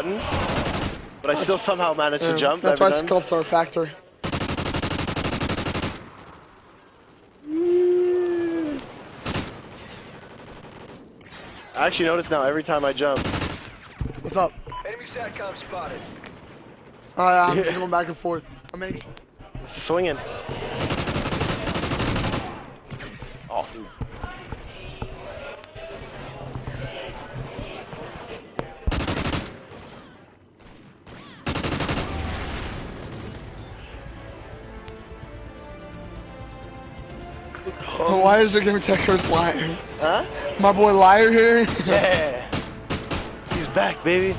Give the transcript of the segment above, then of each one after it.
buttons, but I still somehow manage to jump. That's why every time. scuffs are a factor. I actually notice now every time I jump. What's up? Enemy SATCOM spotted. I'm just going back and forth. I'm anxious. Swinging. Oh. Oh, why is there gonna tech curse Liar? Huh? My boy Liar here. Yeah. He's back, baby.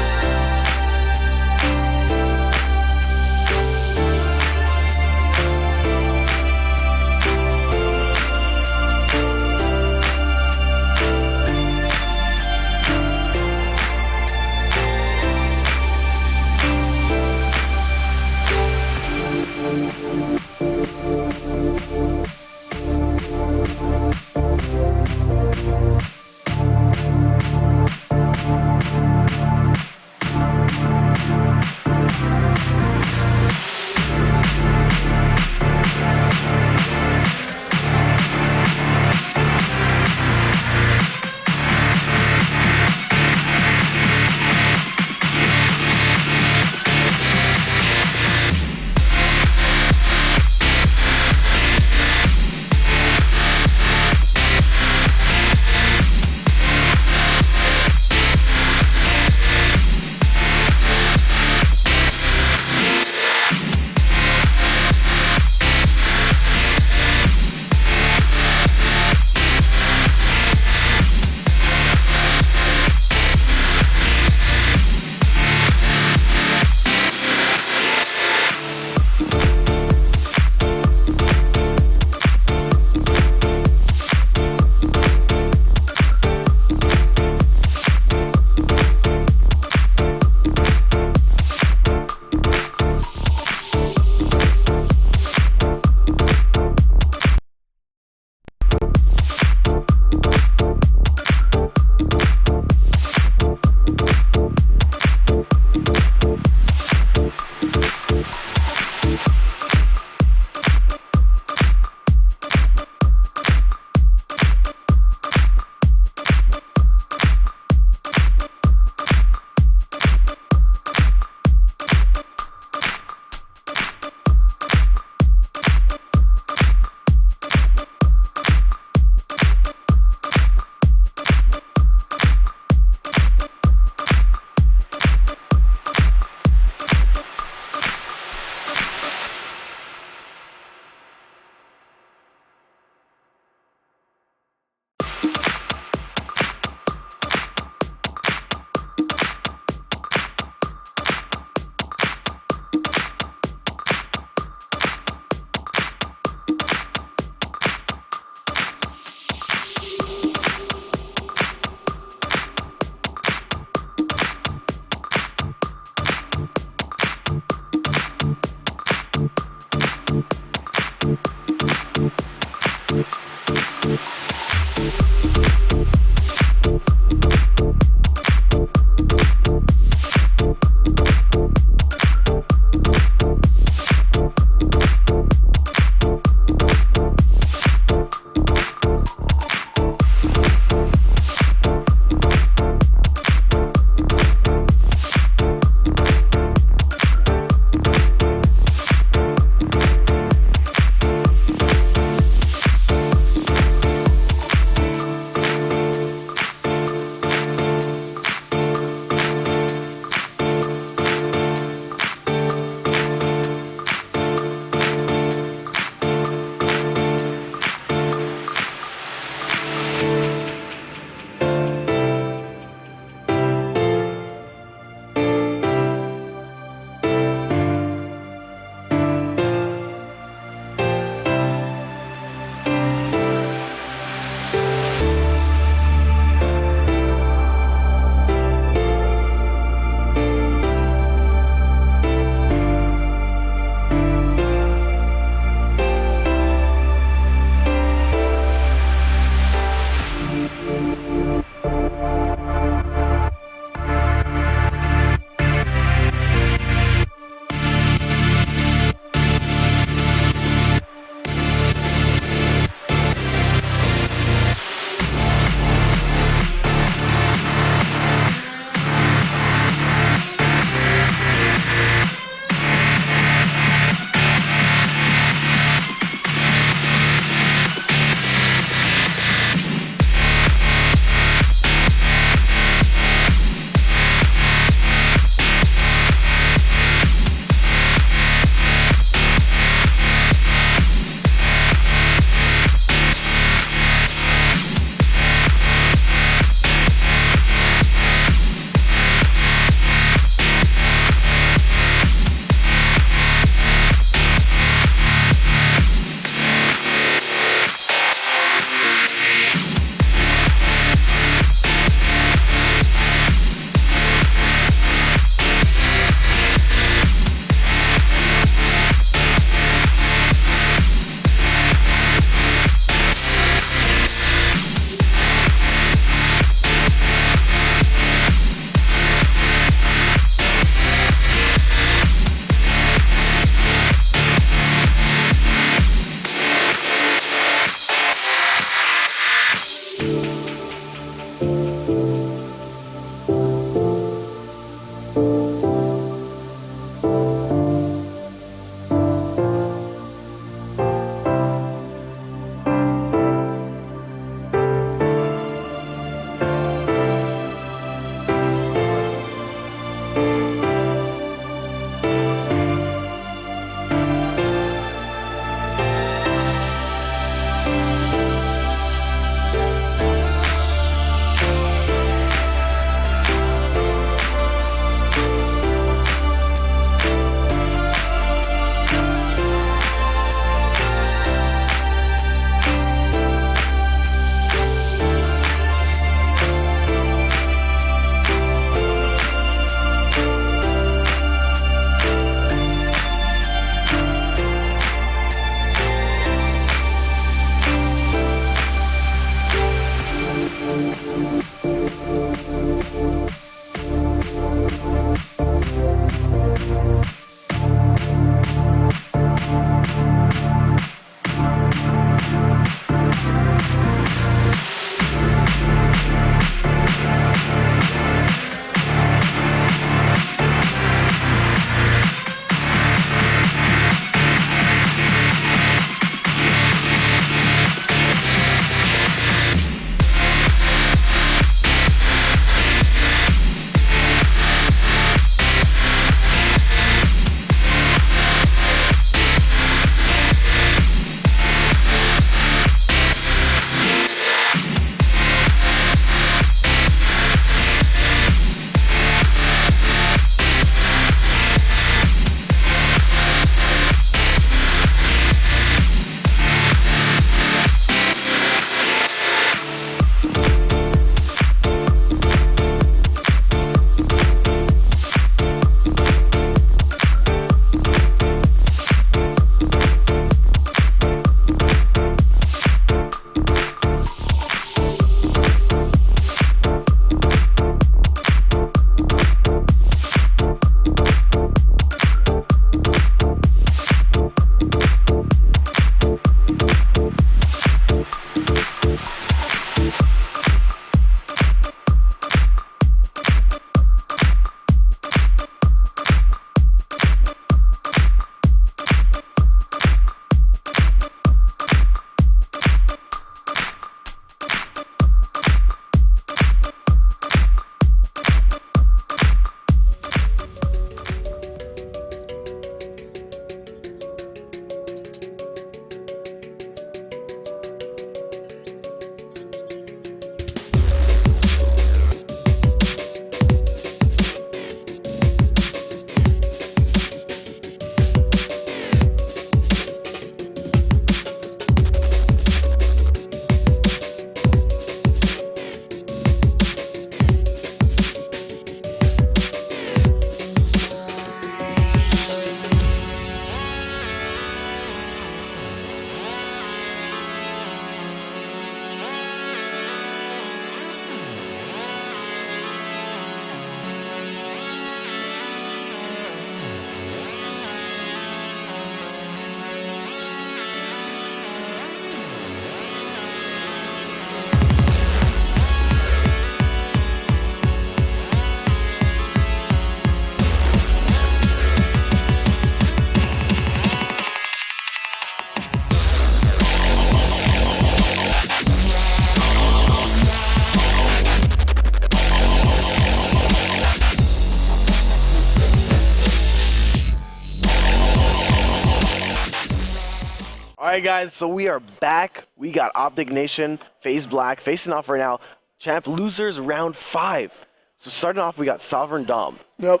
right, guys, so we are back. We got Optic Nation, FaZe Black, facing off right now. Champ losers round 5. So starting off, we got Sovereign Dom. Yep.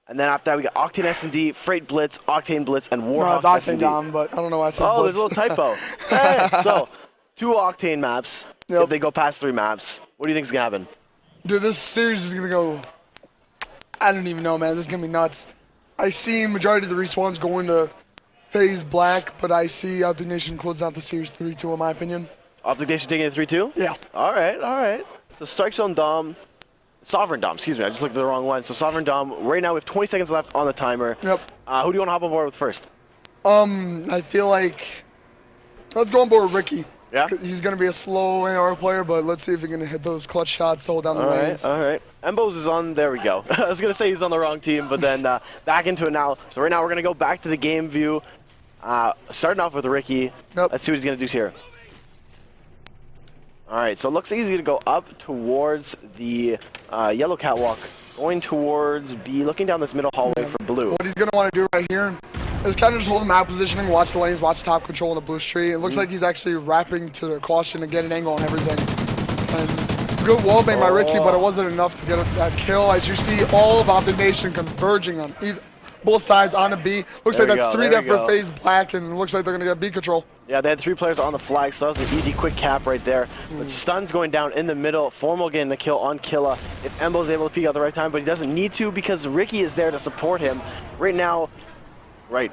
And then after that, we got Octane S&D, Freight Blitz, Octane Blitz, and Warhawk No, it's Octane S&D. Dom, but I don't know why it says Oh, Blitz. there's a little typo. Hey, so 2 Octane maps. Yep. If they go past 3 maps, what do you think is going to happen? Dude, this series is going to go, I don't even know, man. This is going to be nuts. I see majority of the respawns going to FaZe Black, but I see Optic Nation closing out the series 3-2 in my opinion. Optic Nation taking it 3-2? Yeah. All right. So Strike Zone Dom, Sovereign Dom, excuse me. I just looked at the wrong one. So Sovereign Dom, right now we have 20 seconds left on the timer. Yep. Who do you want to hop on board with first? I feel like, let's go on board with Ricky. Yeah? He's going to be a slow AR player, but let's see if he can hit those clutch shots to hold down the lanes. All right. Embos is on, there we go. I was going to say he's on the wrong team, but then back into it now. So right now we're going to go back to the game view. Starting off with Ricky. Yep. Let's see what he's going to do here. All right, so it looks like he's going to go up towards the yellow catwalk, going towards B, looking down this middle hallway for blue. What he's going to want to do right here is kind of just hold the map positioning, watch the lanes, watch top control in the blue street. It looks like he's actually wrapping to the caution to get an angle on everything. And good wallbang by Ricky, but it wasn't enough to get that kill. As you see, all of Optic Nation converging on both sides on a B. Looks like that's 3 dead for FaZe Black, and looks like they're going to get B control. Yeah, they had 3 players on the flag, so that was an easy, quick cap right there. But Stun's going down in the middle. Formal getting the kill on Killa. If Embo's able to peek out the right time, but he doesn't need to because Ricky is there to support him. Right now, He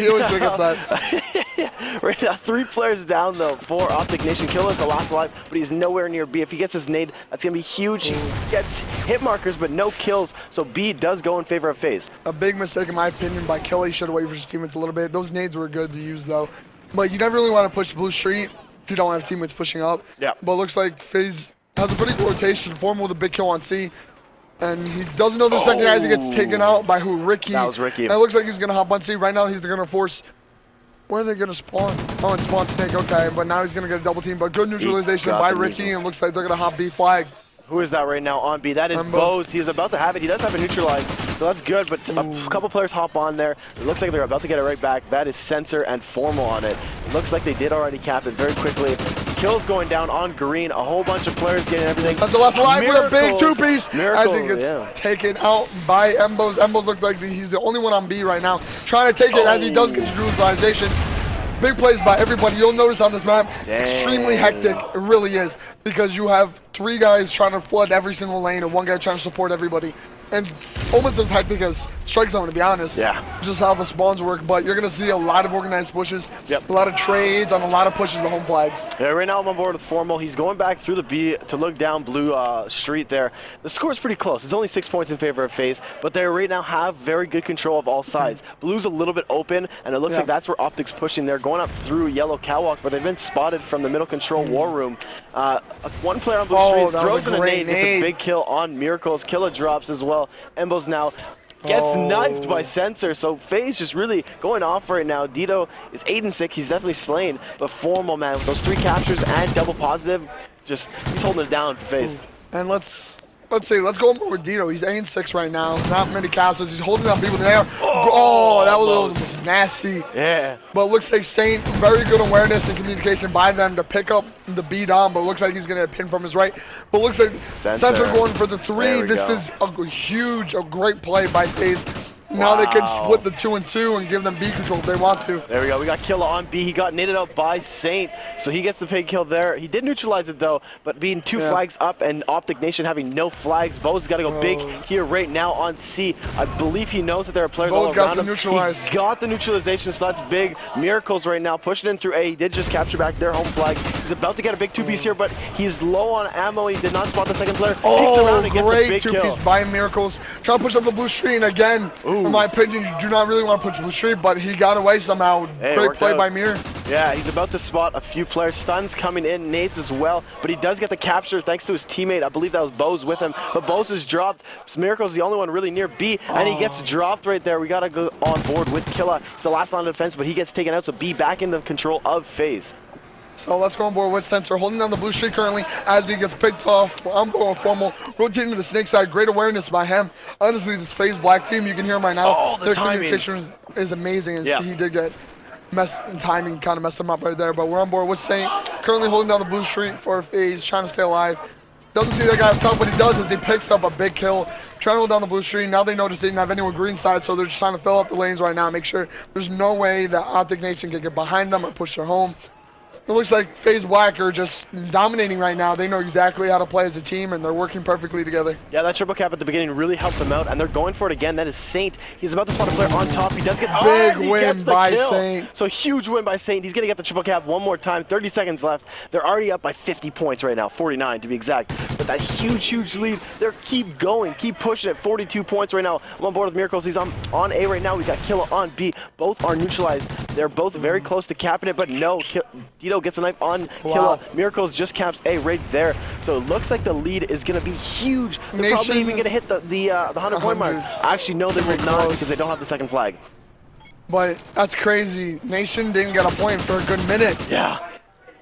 always gets that. Right now, 3 players down though for Optic Nation. Killa's the last alive, but he's nowhere near B. If he gets his nade, that's gonna be huge. He gets hit markers, but no kills. So B does go in favor of FaZe. A big mistake in my opinion by Killa. He should have waited for his teammates a little bit. Those nades were good to use though. But you never really want to push blue street if you don't have teammates pushing up. Yeah. But it looks like FaZe has a pretty good rotation. Formal with a big kill on C. And he doesn't know their second guys. He gets taken out by who? Ricky. That was Ricky. And it looks like he's going to hop on C. Right now he's going to force. Where are they going to spawn? Oh, and spawn Snake. Okay, but now he's going to get a double team. But good neutralization by Ricky. And looks like they're going to hop B flag. Who is that right now on B? That is Bose. He's about to have it. He does have it neutralized, so that's good, but a couple players hop on there. It looks like they're about to get it right back. That is Sensor and Formal on it. It looks like they did already cap it very quickly. Kills going down on green. A whole bunch of players getting everything. Sensor last alive with a big 2-piece as he gets yeah. taken out by Embos. Embos looks like he's the only one on B right now. Trying to take it as he does get neutralization. Big plays by everybody. You'll notice on this map, extremely hectic. It really is, because you have 3 guys trying to flood every single lane and 1 guy trying to support everybody. And it's almost as hectic as Strike Zone, to be honest. Yeah. Just how the spawns work, but you're going to see a lot of organized pushes, a lot of trades, and a lot of pushes to home flags. Yeah, right now I'm on board with Formal. He's going back through the B to look down blue street there. The score is pretty close. It's only 6 points in favor of FaZe, but they right now have very good control of all sides. Blue's a little bit open, and it looks like that's where Optic's pushing. They're going up through yellow catwalk, but they've been spotted from the middle control war room. 1 player on blue street throws in a nade. It's a big kill on Miracles. Killa drops as well. Embos now gets knifed by Sensor, so FaZe just really going off right now. Dito is 8-6. He's definitely slain, but Formal, man, with those 3 captures and double positive, just he's holding it down for FaZe. And let's go over with Dito. He's 8-6 right now. Not many castles. He's holding down people in the air. Oh, that was nasty. Yeah. But it looks like Saint, very good awareness and communication by them to pick up the beat on, but it looks like he's going to pin from his right. But it looks like Sensor going for the 3. This is a great play by FaZe. Now they can split the 2 and 2 and give them B control if they want to. There we go. We got Killa on B. He got naded out by Saint, so he gets the big kill there. He did neutralize it though, but being 2 flags up and Optic Nation having no flags, Bo's got to go big here right now on C. I believe he knows that there are players all around him. He got the neutralization, so that's big. Miracles right now pushing in through A. He did just capture back their home flag. He's about to get a big 2-piece here, but he's low on ammo. He did not spot the second player. Peeks around and gets the big kill. Great 2-piece by Miracles. Trying to push up the blue screen again. In my opinion, you do not really want to push blue street, but he got away somehow. Great play by Mir. Yeah, he's about to spot a few players. Stuns coming in, nades as well, but he does get the capture thanks to his teammate. I believe that was Bose with him, but Bose is dropped. Miracle's the only one really near B, and he gets dropped right there. We got to go on board with Killa. It's the last line of defense, but he gets taken out, so B back in the control of FaZe. So let's go on board with Sensor, holding down the blue streak currently as he gets picked off. I'm going Formal, rotating to the snake side. Great awareness by him. Honestly, this FaZe Black team, you can hear him right now. Their communication is amazing, as he did get timing kind of messed him up right there. But we're on board with Saint, currently holding down the blue streak for a phase, trying to stay alive. Doesn't see that guy up top. What he does is he picks up a big kill, trying to hold down the blue streak. Now they notice they didn't have anyone green side, so they're just trying to fill up the lanes right now, make sure there's no way that Optic Nation can get behind them or push her home. It looks like FaZe Black are just dominating right now. They know exactly how to play as a team, and they're working perfectly together. Yeah, that triple cap at the beginning really helped them out, and they're going for it again. That is Saint. He's about to spot a player on top. He does get big he win gets the by kill. Saint. So huge win by Saint. He's going to get the triple cap one more time. 30 seconds left. They're already up by 50 points right now, 49 to be exact. But that huge lead, they're keep going, keep pushing it. 42 points right now. I'm on board with Miracles. He's on A right now. We got Killa on B. Both are neutralized. They're both very close to capping it, but no. Dito gets a knife on Killa. Miracles just caps A right there. So it looks like the lead is going to be huge. They're probably even going to hit the 100-point mark. Actually, no, they will not because they don't have the second flag. But that's crazy. Nation didn't get a point for a good minute. Yeah.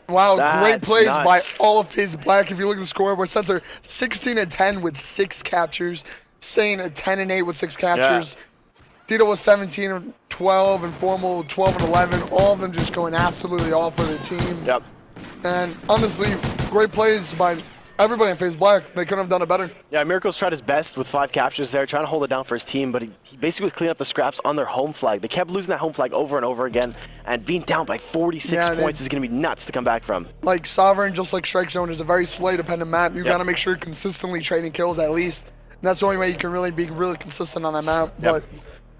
Wow, great That's plays nuts. by all of FaZe Black. If you look at the scoreboard, Sensor 16-10 with 6 captures. Saint at 10-8 with 6 captures. Tito was 17-12 and Formal 12-11. All of them just going absolutely all for the team. Yep. And honestly, great plays by everybody in FaZe Black. They couldn't have done it better. Yeah, Miracles tried his best with 5 captures there, trying to hold it down for his team, but he basically cleaned up the scraps on their home flag. They kept losing that home flag over and over again, and being down by 46 points is going to be nuts to come back from. Like Sovereign, just like Strike Zone, is a very slay-dependent map. You got to make sure you're consistently trading kills at least. And that's the only way you can really be consistent on that map. But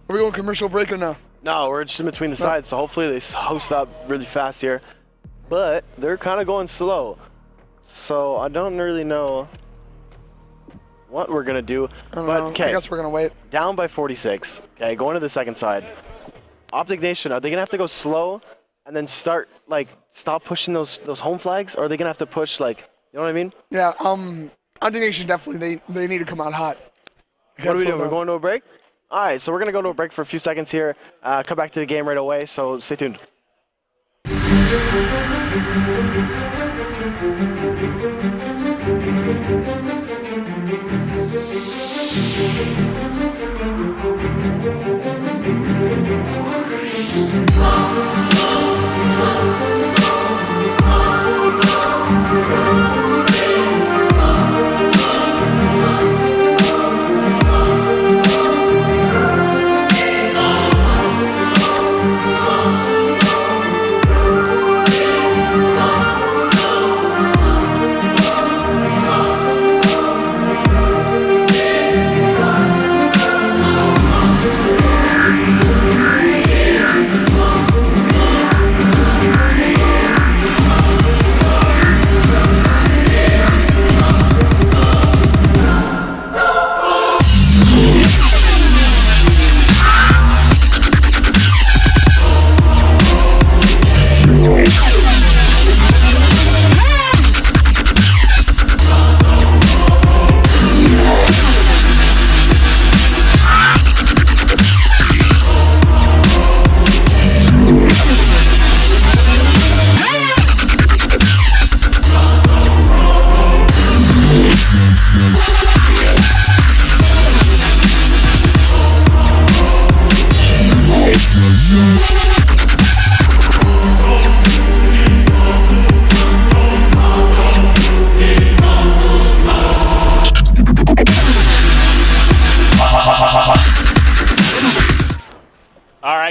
are we going commercial break or no? No, we're just in between the sides, so hopefully they host up really fast here. But they're kind of going slow. So I don't really know what we're going to do. I don't know. Okay, I guess we're going to wait. Down by 46. Okay, going to the second side. Optic Nation, are they going to have to go slow and then start, stop pushing those home flags? Or are they going to have to push, you know what I mean? Yeah, Optic Nation definitely, they need to come out hot. What are we doing? We're going to a break? All right, so we're going to go to a break for a few seconds here. Come back to the game right away, so stay tuned.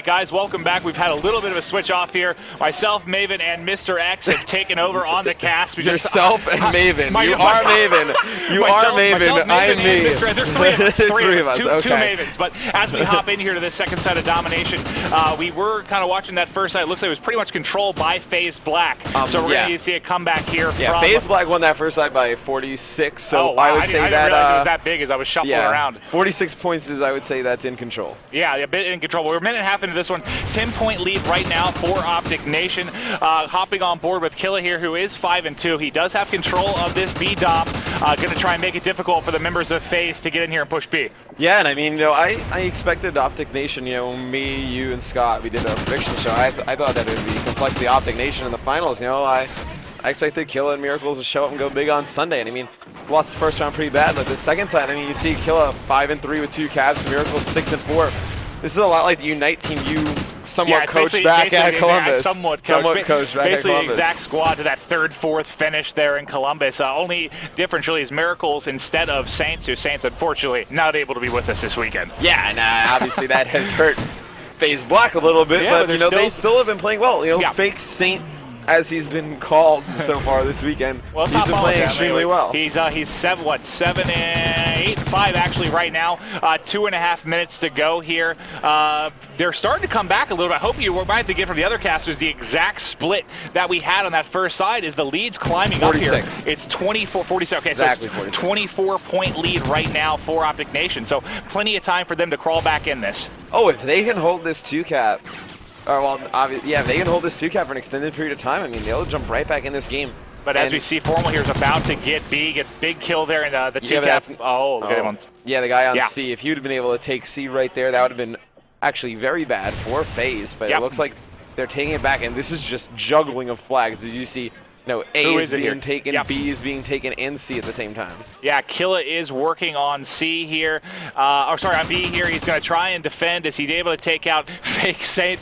Guys, welcome back. We've had a little bit of a switch off here. Myself, Maven, and Mr. X have taken over on the cast. Yourself and Maven. You are Maven. You are Maven. I'm me. There's 3 of us. Three of us. Two Okay. Mavens. But as we hop in here to this second set of domination, we were kind of watching that first side. It looks like it was pretty much controlled by FaZe Black. So we're going to see a comeback here from... FaZe Black won that first side by 46. So wow. I would say I didn't realize it was that big as I was shuffling around. 46 points is, I would say, that's in control. Yeah, a bit in control. We're a minute and a half into this one. 10-point lead right now for Optic Nation. Hopping on board with Killa here, who is 5-2. He does have control of this B dom. Going to try and make it difficult for the members of FaZe to get in here and push B. Yeah, and I mean, I expected Optic Nation, me, you, and Scott, we did a prediction show. I thought that it would be complexly Optic Nation in the finals. I expected Killa and Miracles to show up and go big on Sunday. And I mean, lost the first round pretty bad, but the second side, I mean, you see Killa 5-3 with 2 caps, Miracles 6-4. This is a lot like the Unite Team U somewhat coached back at Columbus. Somewhat coached back at basically Columbus. the exact squad to that third, fourth finish there in Columbus. Only difference really is Miracles instead of Saints, who Saints unfortunately not able to be with us this weekend. Yeah, and obviously that has hurt FaZe Black a little bit, Yeah, but they still have been playing well. Fake Saint, as he's been called so far this weekend. Well, he's been playing extremely well. He's 7 and 8 and 5 actually right now. 2.5 minutes to go here. They're starting to come back a little bit. I hope you might have to get from the other casters the exact split that we had on that first side is the lead's climbing 46. up here. It's 24-46. Okay, exactly, so it's 24-point lead right now for Optic Nation. So plenty of time for them to crawl back in this. Oh, if they can hold this 2-cap, if they can hold this 2-cap for an extended period of time, I mean, they'll jump right back in this game. But as we see, Formal here is about to get big kill there in the 2-cap. Yeah, the guy on C. If he would have been able to take C right there, that would have been actually very bad for FaZe. But it looks like they're taking it back, and this is just juggling of flags. As you see, A is being taken, B is being taken, and C at the same time. Yeah, Killa is working on C here. On B here. He's going to try and defend. Is he able to take out Fake Saint?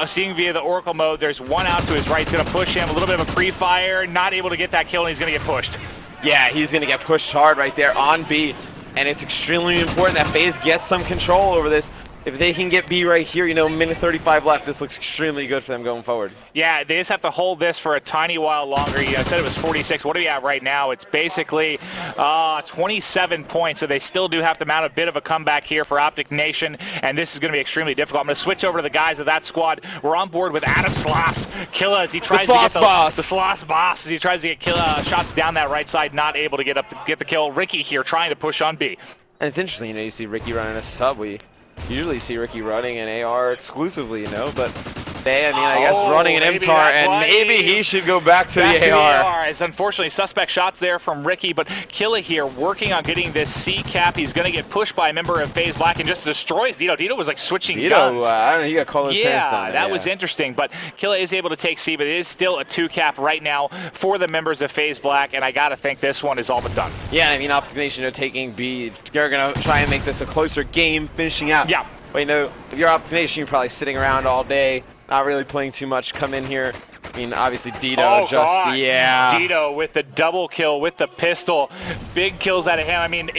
Seeing via the Oracle mode, there's one out to his right. He's going to push him. A little bit of a pre-fire. Not able to get that kill, and he's going to get pushed. Yeah, he's going to get pushed hard right there on B. And it's extremely important that FaZe gets some control over this. If they can get B right here, minute 35 left, this looks extremely good for them going forward. Yeah, they just have to hold this for a tiny while longer. I said it was 46. What are we at right now? It's basically 27 points, so they still do have to mount a bit of a comeback here for Optic Nation, and this is going to be extremely difficult. I'm going to switch over to the guys of that squad. We're on board with Adam Sloss. Killa as he tries to get the Sloss boss as he tries to get shots down that right side, not able to get the kill. Ricky here trying to push on B. And it's interesting, you see Ricky running a sub. We usually see Ricky running an AR exclusively, but they, I guess running an MTAR, and maybe he should go back to the AR. It's unfortunately suspect shots there from Ricky, but Killa here working on getting this C cap. He's going to get pushed by a member of FaZe Black and just destroys Dito. Dito was like switching guns. I don't know, he got called his pants down there. That was interesting, but Killa is able to take C, but it is still a 2-cap right now for the members of FaZe Black, and I got to think this one is all but done. Yeah, Optic Nation taking B. They're going to try and make this a closer game, finishing out. Yeah. But if you're Optic Nation, you're probably sitting around all day, not really playing too much. Come in here. Obviously Dito Dito with the double kill with the pistol. Big kills out of him.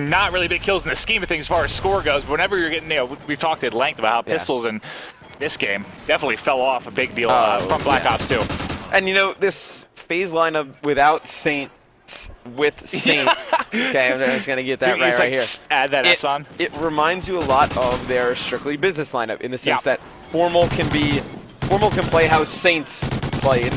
Not really big kills in the scheme of things as far as score goes, but whenever you're getting, we've talked at length about how pistols in this game definitely fell off a big deal from Black Ops 2. And this FaZe lineup without Saint, with Saint. Okay, I'm just going to get that right here. Add that S on. It reminds you a lot of their strictly business lineup in the sense that Formal can play how Saints played,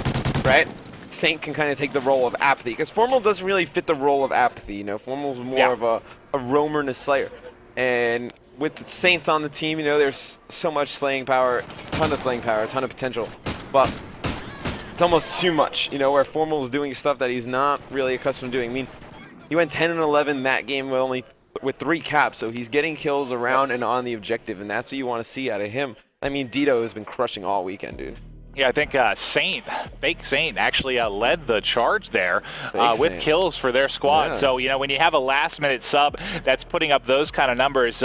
right? Saint can kind of take the role of apathy, because Formal doesn't really fit the role of apathy. Formal's more of a roamer and a slayer. And with the Saints on the team, there's so much slaying power, a ton of slaying power, a ton of potential. But it's almost too much, where Formal is doing stuff that he's not really accustomed to doing. He went 10 and 11 that game with 3 caps, so he's getting kills around and on the objective, and that's what you want to see out of him. Dito has been crushing all weekend, dude. Yeah, I think Fake Saint actually led the charge there with kills for their squad. Yeah. So, when you have a last-minute sub that's putting up those kind of numbers, it's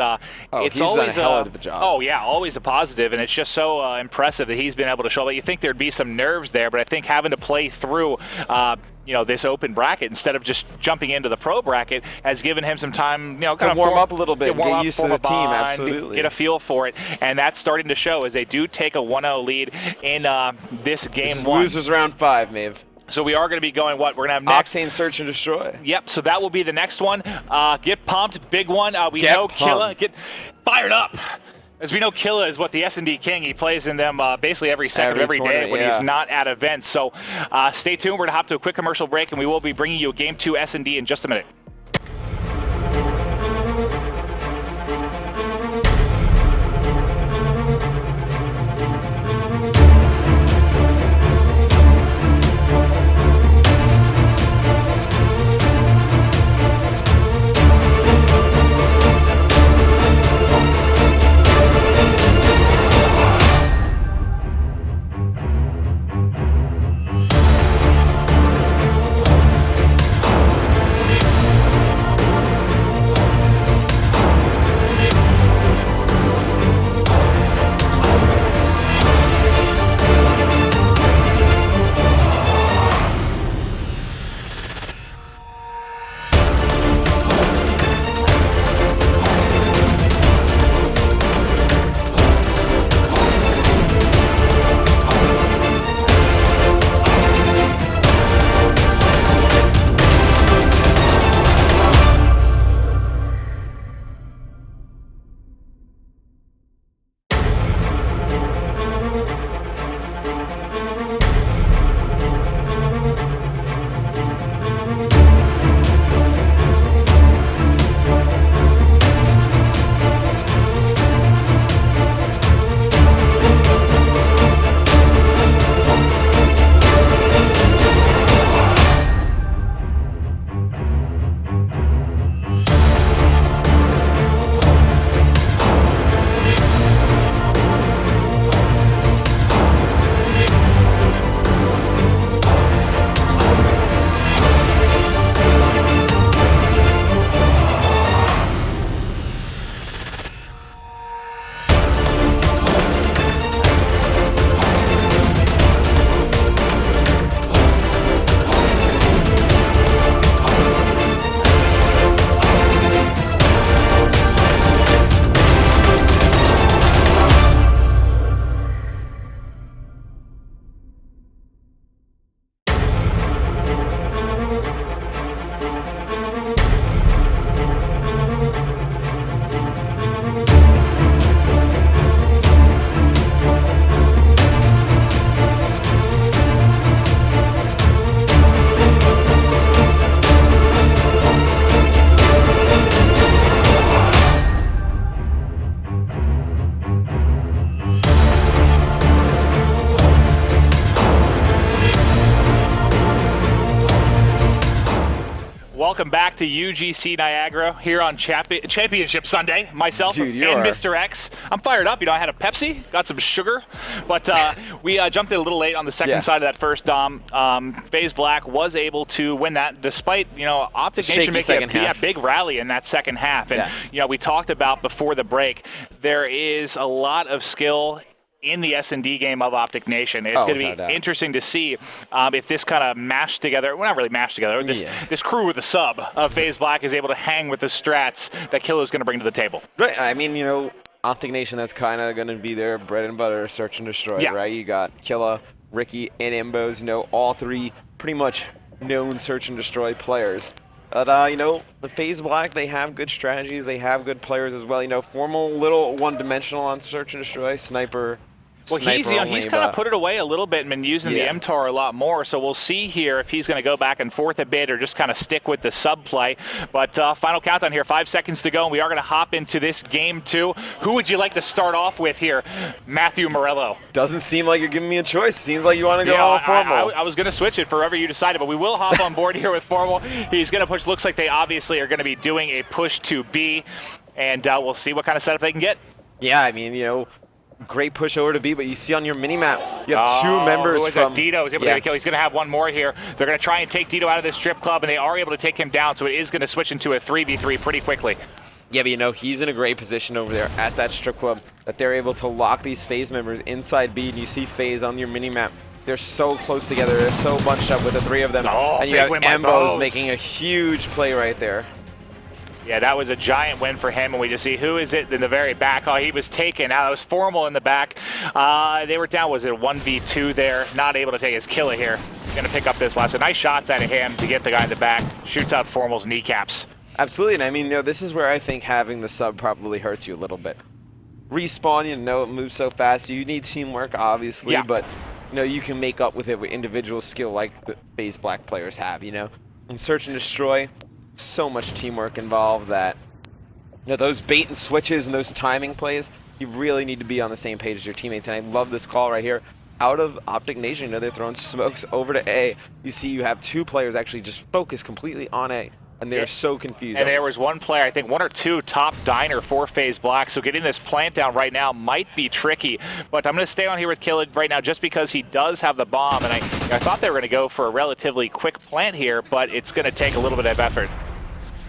always done a hell of a job. Oh, yeah, always a positive, and it's just so impressive that he's been able to show that. You think there'd be some nerves there, but I think having to play through this open bracket instead of just jumping into the pro bracket has given him some time, to warm up a little bit, get used to the team, absolutely. Get a feel for it, and that's starting to show as they do take a 1-0 lead in this game. This is losers round 5, Maeve. So we are going to be going, what we're going to have next? Octane Search and Destroy. Yep, so that will be the next one. Get pumped, big one. We know Killa, get fired up. As we know, Killa is what the S&D king. He plays in them basically every second of every day when he's not at events. So stay tuned. We're going to hop to a quick commercial break, and we will be bringing you a Game 2 S&D in just a minute. welcome back to UGC Niagara here on Championship Sunday. Myself Dude, and Mr. X. I'm fired up. You know, I had a Pepsi, got some sugar, but we jumped in a little late on the second side of that first dom. FaZe Black was able to win that despite, you know, Optic Nation making a big rally in that second half. And, you know, we talked about before the break, there is a lot of skill in the S&D game of Optic Nation. It's going to be interesting to see if this kind of mashed together, well, not really mashed together, this crew with the sub of FaZe Black is able to hang with the strats that Killa is going to bring to the table. Right. I mean, you know, Optic Nation, that's kind of going to be their bread and butter, search and destroy, right? You got Killa, Ricky, and Imbos, you know, all three pretty much known search and destroy players. But, you know, the FaZe Black, they have good strategies. They have good players as well. You know, Formal, little one-dimensional on search and destroy, Sniper. Well, he's kind of put it away a little bit and been using the MTAR a lot more, so we'll see here if he's going to go back and forth a bit or just kind of stick with the sub play. But final countdown here, 5 seconds to go, and we are going to hop into this game 2. Who would you like to start off with here, Matthew Morello? Doesn't seem like you're giving me a choice. Seems like you want to go all Formal. I was going to switch it for wherever you decided, but we will hop on board here with Formal. He's going to push. Looks like they obviously are going to be doing a push to B, and we'll see what kind of setup they can get. Yeah, I mean, you know, great push over to B, but you see on your mini-map, you have two members from... Dito is able to get a kill. He's going to have one more here. They're going to try and take Dito out of this strip club, and they are able to take him down, so it is going to switch into a 3v3 pretty quickly. Yeah, but you know, he's in a great position over there at that strip club that they're able to lock these FaZe members inside B, and you see FaZe on your mini-map. They're so close together. They're so bunched up with the three of them. And you have Embos making a huge play right there. Yeah, that was a giant win for him, and we just see who is it in the very back. Oh, he was taken. Now that was Formal in the back. They were down, was it a 1v2 there? Not able to take his Killa here. Going to pick up this last one. Nice shots out of him to get the guy in the back. Shoots out Formal's kneecaps. Absolutely, and I mean, you know, this is where I think having the sub probably hurts you a little bit. Respawn, you know, it moves so fast. You need teamwork, obviously, but, you know, you can make up with it with individual skill like the FaZe Black players have, you know. And search and destroy, so much teamwork involved that, you know, those bait and switches and those timing plays, you really need to be on the same page as your teammates. And I love this call right here out of Optic Nation. You know, they're throwing smokes over to A. You see you have two players actually just focus completely on A, and they're so confused. And there was one player, I think one or two top diner for FaZe Black, so getting this plant down right now might be tricky. But I'm going to stay on here with Killa right now just because he does have the bomb, and I thought they were going to go for a relatively quick plant here, but it's going to take a little bit of effort.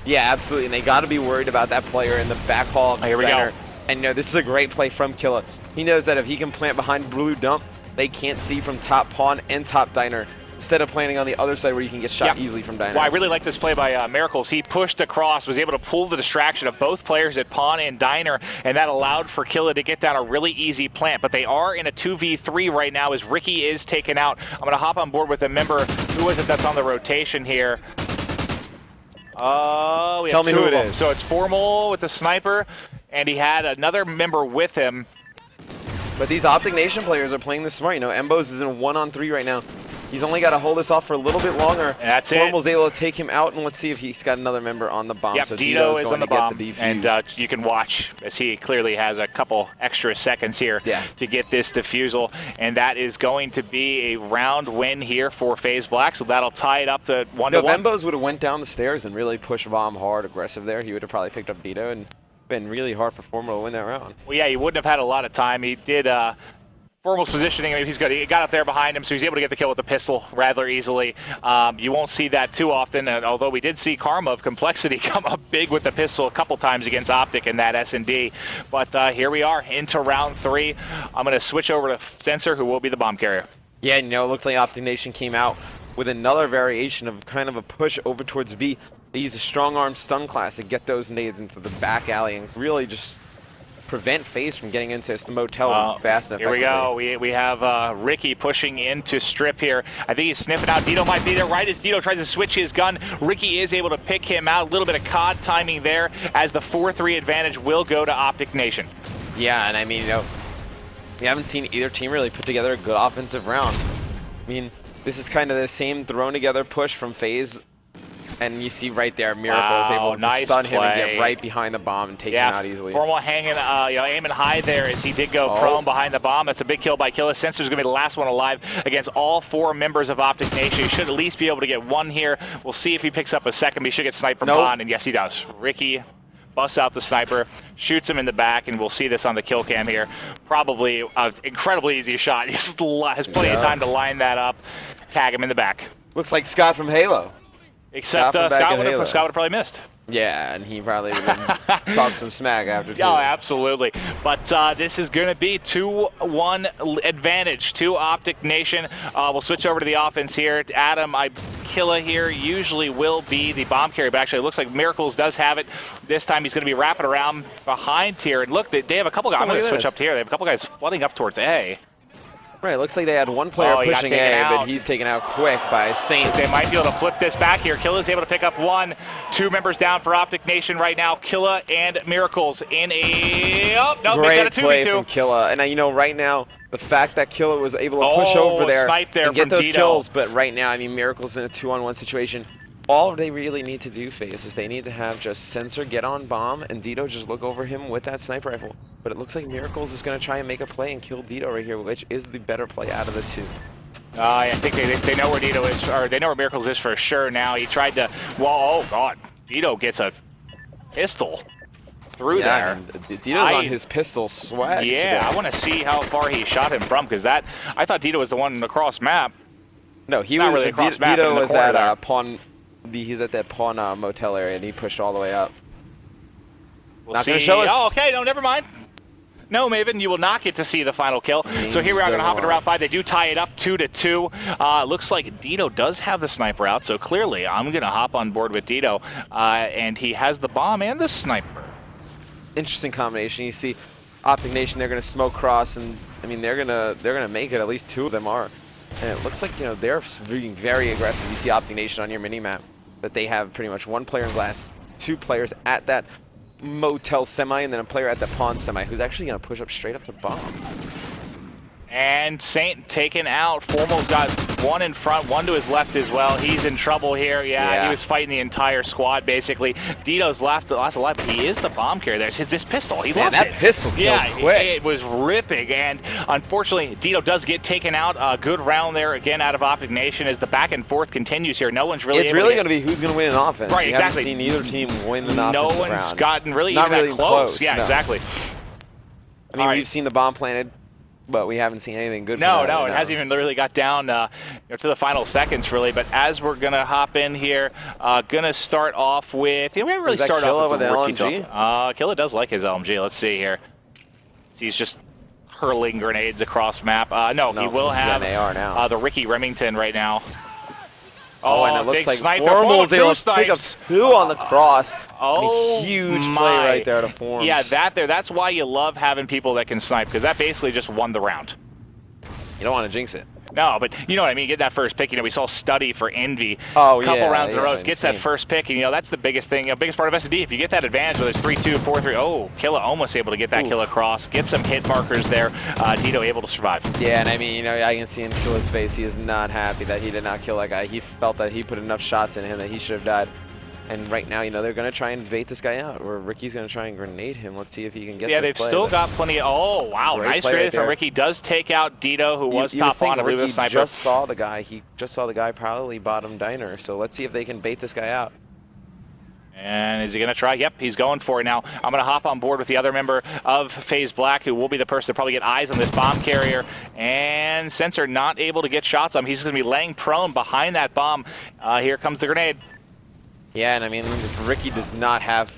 Yeah, absolutely, and they got to be worried about that player in the back hall. Here we go. And you know, this is a great play from Killa. He knows that if he can plant behind blue dump, they can't see from top pawn and top diner, instead of planting on the other side where you can get shot easily from diner. Well, I really like this play by Miracles. He pushed across, was able to pull the distraction of both players at pawn and diner, and that allowed for Killa to get down a really easy plant. But they are in a 2v3 right now as Ricky is taken out. I'm going to hop on board with a member. Who is it that's on the rotation here? We Tell me who it is. So it's Formal with the sniper, and he had another member with him. But these Optic Nation players are playing this smart. You know, Embos is in a 1-on-3 right now. He's only got to hold this off for a little bit longer. And that's Formal's able to take him out, and let's see if he's got another member on the bomb. Yep, so Dito is on the bomb, and defuse. you can watch as he clearly has a couple extra seconds here to get this defusal, and that is going to be a round win here for FaZe Black, so that'll tie it up to 1-1. If Embos would have went down the stairs and really pushed bomb hard, aggressive there, he would have probably picked up Dito, and been really hard for Formal to win that round. Well, yeah, he wouldn't have had a lot of time. He did Formal's positioning, I mean, he got up there behind him, so he's able to get the kill with the pistol rather easily. You won't see that too often, although we did see Karma of Complexity come up big with the pistol a couple times against Optic in that S&D. But here we are into round 3. I'm going to switch over to Sensor, who will be the bomb carrier. Yeah, you know, it looks like Optic Nation came out with another variation of kind of a push over towards B. They use a strong arm stun class to get those nades into the back alley and really just prevent FaZe from getting into the motel fast enough. Here we go. We have Ricky pushing into strip here. I think he's sniffing out. Dito might be there right as Dito tries to switch his gun. Ricky is able to pick him out. A little bit of COD timing there as the 4-3 advantage will go to Optic Nation. Yeah, and I mean, you know, we haven't seen either team really put together a good offensive round. I mean, this is kind of the same thrown together push from FaZe And you see right there, Miracle is able to stun him and get right behind the bomb and take him out easily. Formal hanging, aiming high there as he did go prone behind the bomb. That's a big kill by Killa. Sensor's going to be the last one alive against all 4 members of Optic Nation. He should at least be able to get 1 here. We'll see if he picks up a second. But he should get sniped from Pond, and yes, he does. Ricky busts out the sniper, shoots him in the back, and we'll see this on the kill cam here. Probably an incredibly easy shot. He has plenty of time to line that up, tag him in the back. Looks like Scott from Halo. Except Scott would have probably missed. Yeah, and he probably would have talked some smack after too. Oh, absolutely. But this is going to be 2-1 advantage to Optic Nation. We'll switch over to the offense here. Adam, Killa here usually will be the bomb carrier, but actually it looks like Miracles does have it. This time he's going to be wrapping around behind here. And look, they have a couple guys. I'm going to switch up to here. They have a couple guys flooding up towards A. Right, looks like they had 1 player pushing A, but he's taken out quick by Saint. They might be able to flip this back here. Killa's able to pick up 1. 2 members down for Optic Nation right now. Killa and Miracles in a... Oh, no, great a 2v2. Play from Killa. And you know, right now, the fact that Killa was able to push over there and get those kills, but right now, I mean, Miracles in a 2-on-1 situation. All they really need to do, FaZe, is they need to have just Sensor get on bomb and Dito just look over him with that sniper rifle. But it looks like Miracles is going to try and make a play and kill Dito right here, which is the better play out of the 2. I think they know where Dito is, or they know where Miracles is for sure now. He tried to, well, oh God, Dito gets a pistol through there. Dito's on his pistol swag Yeah, today. I want to see how far he shot him from, because I thought Dito was the one across map. No, he Not was really across map, Dito in the was corner at there. Pawn. He's at that Pawn motel area, and he pushed all the way up. We'll Not see. going to show us. Oh, okay, no, never mind. No, Maven, you will not get to see the final kill. So here we are going to hop into round 5. They do tie it up 2-2. Looks like Dito does have the sniper out, so clearly I'm going to hop on board with Dito, and he has the bomb and the sniper. Interesting combination. You see Optic Nation, they're going to smoke cross, and I mean they're gonna make it. At least 2 of them are. And it looks like, you know, they're being very aggressive. You see Optic Nation on your mini-map, that they have pretty much 1 player in glass, 2 players at that motel semi, and then a player at the Pawn semi, who's actually going to push up straight up to bomb. And Saint taken out. Formal's got 1 in front, 1 to his left as well. He's in trouble here. Yeah, he was fighting the entire squad, basically. Dito's last alive, but he is the bomb carrier there. It's this pistol. He loves that it. pistol kills quick. It was ripping, and unfortunately, Dito does get taken out. A good round there again out of Optic Nation as the back and forth continues here. No one's really It's really going to be who's going to win an offense. Right, you exactly. haven't seen either team win an offensive round. No one's gotten really Not even really that close. Yeah, no. exactly. I mean, we've seen the bomb planted, but we haven't seen anything good. No, it hasn't even literally got down to the final seconds, really. But as we're going to hop in here, going to start off with... we haven't really started off with the LMG? Killa does like his LMG. Let's see here. He's just hurling grenades across map. No, he will have an AR now. the Ricky Remington right now. Oh, and it looks like sniper. Formal's able to pick up 2 on the cross. Oh, I mean, huge play right there to Forms. Yeah, that's why you love having people that can snipe, because that basically just won the round. You don't want to jinx it. No, but you know what I mean. Get that first pick. You know, we saw Study for Envy. Oh, a couple rounds in a row. Insane. Gets that first pick, and you know that's the biggest thing. Biggest part of SD. If you get that advantage, whether it's 3-2, 4-3. Oh, Killa almost able to get that kill across. Get some hit markers there. Dito able to survive. Yeah, and I mean, you know, I can see in Killa's face. He is not happy that he did not kill that guy. He felt that he put enough shots in him that he should have died. And right now, you know, they're going to try and bait this guy out, or Ricky's going to try and grenade him. Let's see if he can get this they've play, still got plenty of... Oh, wow. Nice grenade from Ricky. Does take out Dito, who was top on. I believe the sniper. Just saw the guy. He just saw the guy, probably bottom diner. So let's see if they can bait this guy out. And is he going to try? Yep, he's going for it now. I'm going to hop on board with the other member of FaZe Black, who will be the person to probably get eyes on this bomb carrier. And Sensor not able to get shots on him. He's going to be laying prone behind that bomb. Here comes the grenade. Yeah, and I mean, if Ricky does not have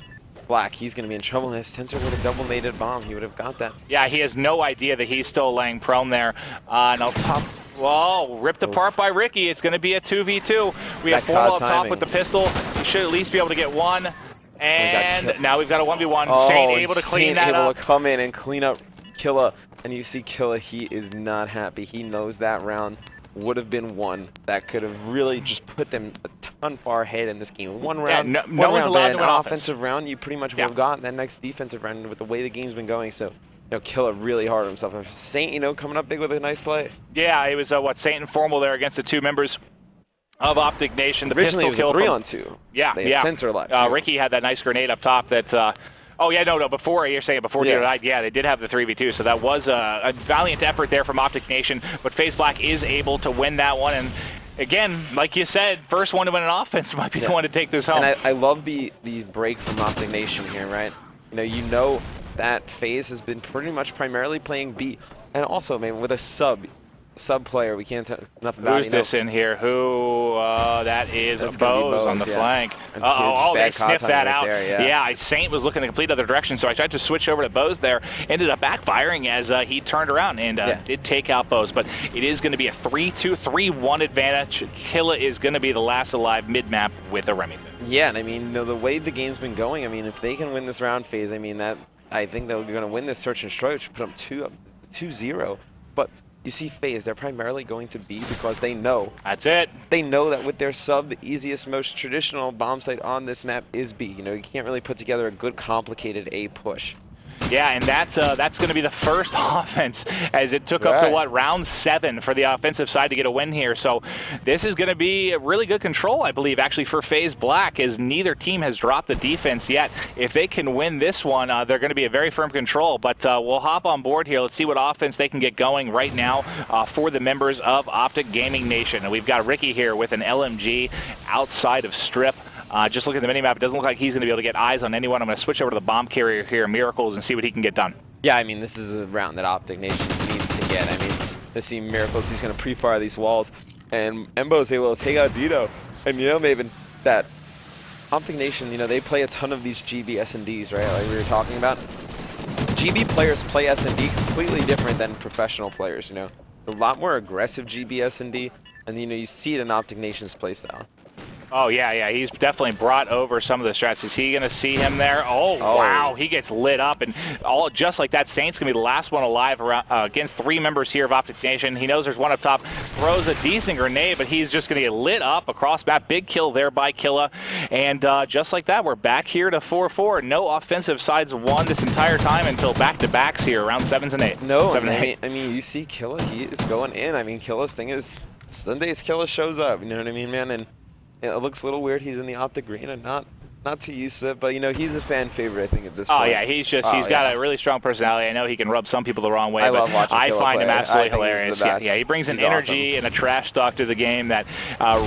Black, he's going to be in trouble. And if Sensor would have double naded bomb, he would have got that. Yeah, he has no idea that he's still laying prone there. And up top, whoa, ripped apart by Ricky. It's going to be a 2v2. We have Formal up top with the pistol. He should at least be able to get 1. And now we've got a 1v1. Oh, Saint able to clean that up. Able to come in and clean up Killa. And you see Killa, he is not happy. He knows that round would have been 1 that could have really just put them a ton far ahead in this game. One round, no one's allowed to win offensive round, you pretty much would have gotten that next defensive round with the way the game's been going. So, you know, Killa really hard on himself. And Saint, you know, coming up big with a nice play. Yeah, it was Saint and Formal there against the 2 members of Optic Nation. The Originally, pistol it was kill a 3-on-2. Yeah, They had sensor left. Ricky had that nice grenade up top that... oh, yeah, no, before, you're saying before Dito died, yeah, they did have the 3v2, so that was a valiant effort there from Optic Nation, but FaZe Black is able to win that one, and again, like you said, first one to win an offense might be the one to take this home. And I love the break from Optic Nation here, right? You know that FaZe has been pretty much primarily playing B, and also, man, with a sub player, we can't tell enough about. Who's this in here? Who? That is That's Bose on the flank. Oh, they sniffed that out. Yeah, Saint was looking in a complete other direction, so I tried to switch over to Bose there. Ended up backfiring as he turned around and did take out Bose. But it is going to be a 3-2, 3-1 advantage. Killa is going to be the last alive mid-map with a Remington. Yeah, and I mean, the way the game's been going, I mean, if they can win this round phase, I mean, I think they're going to win this search and destroy, which put them 2-0. But you see FaZe, they're primarily going to be because they know. That's it. They know that with their sub, the easiest, most traditional bomb site on this map is B. You can't really put together a good, complicated A push. Yeah, and that's going to be the first offense as it took up to, round 7 for the offensive side to get a win here. So this is going to be a really good control, I believe, actually, for FaZe Black, as neither team has dropped the defense yet. If they can win this one, they're going to be a very firm control. But we'll hop on board here. Let's see what offense they can get going right now for the members of Optic Gaming Nation. And we've got Ricky here with an LMG outside of Strip. Just look at the minimap. It doesn't look like he's going to be able to get eyes on anyone. I'm going to switch over to the bomb carrier here, Miracles, and see what he can get done. Yeah, I mean, this is a round that Optic Nation needs to get. I mean, to see Miracles, he's going to pre-fire these walls, and Embo's able to take out Dito. And Maven, that Optic Nation, they play a ton of these GB S&Ds, right? Like we were talking about. GB players play S&D completely different than professional players, A lot more aggressive GB S&D, and you see it in Optic Nation's playstyle. Oh, yeah, he's definitely brought over some of the strats. Is he going to see him there? Oh, wow, he gets lit up. And just like that, Saint's going to be the last one alive against 3 members here of Optic Nation. He knows there's one up top, throws a decent grenade, but he's just going to get lit up across map. Big kill there by Killa. And just like that, we're back here to 4-4. No offensive sides won this entire time until back-to-backs here, round 7s and 8. No, 7 and 8. I mean, you see Killa, he is going in. I mean, Killa's thing is, Sundays Killa shows up, you know what I mean, man? And it looks a little weird. He's in the Optic Green and not too used to it, but he's a fan favorite, I think, at this point. Oh yeah, he's got a really strong personality. I know he can rub some people the wrong way, I but love watching I Killa find play. him absolutely I think hilarious. he's the best. Yeah, he brings an He's energy awesome. and a trash talk to the game that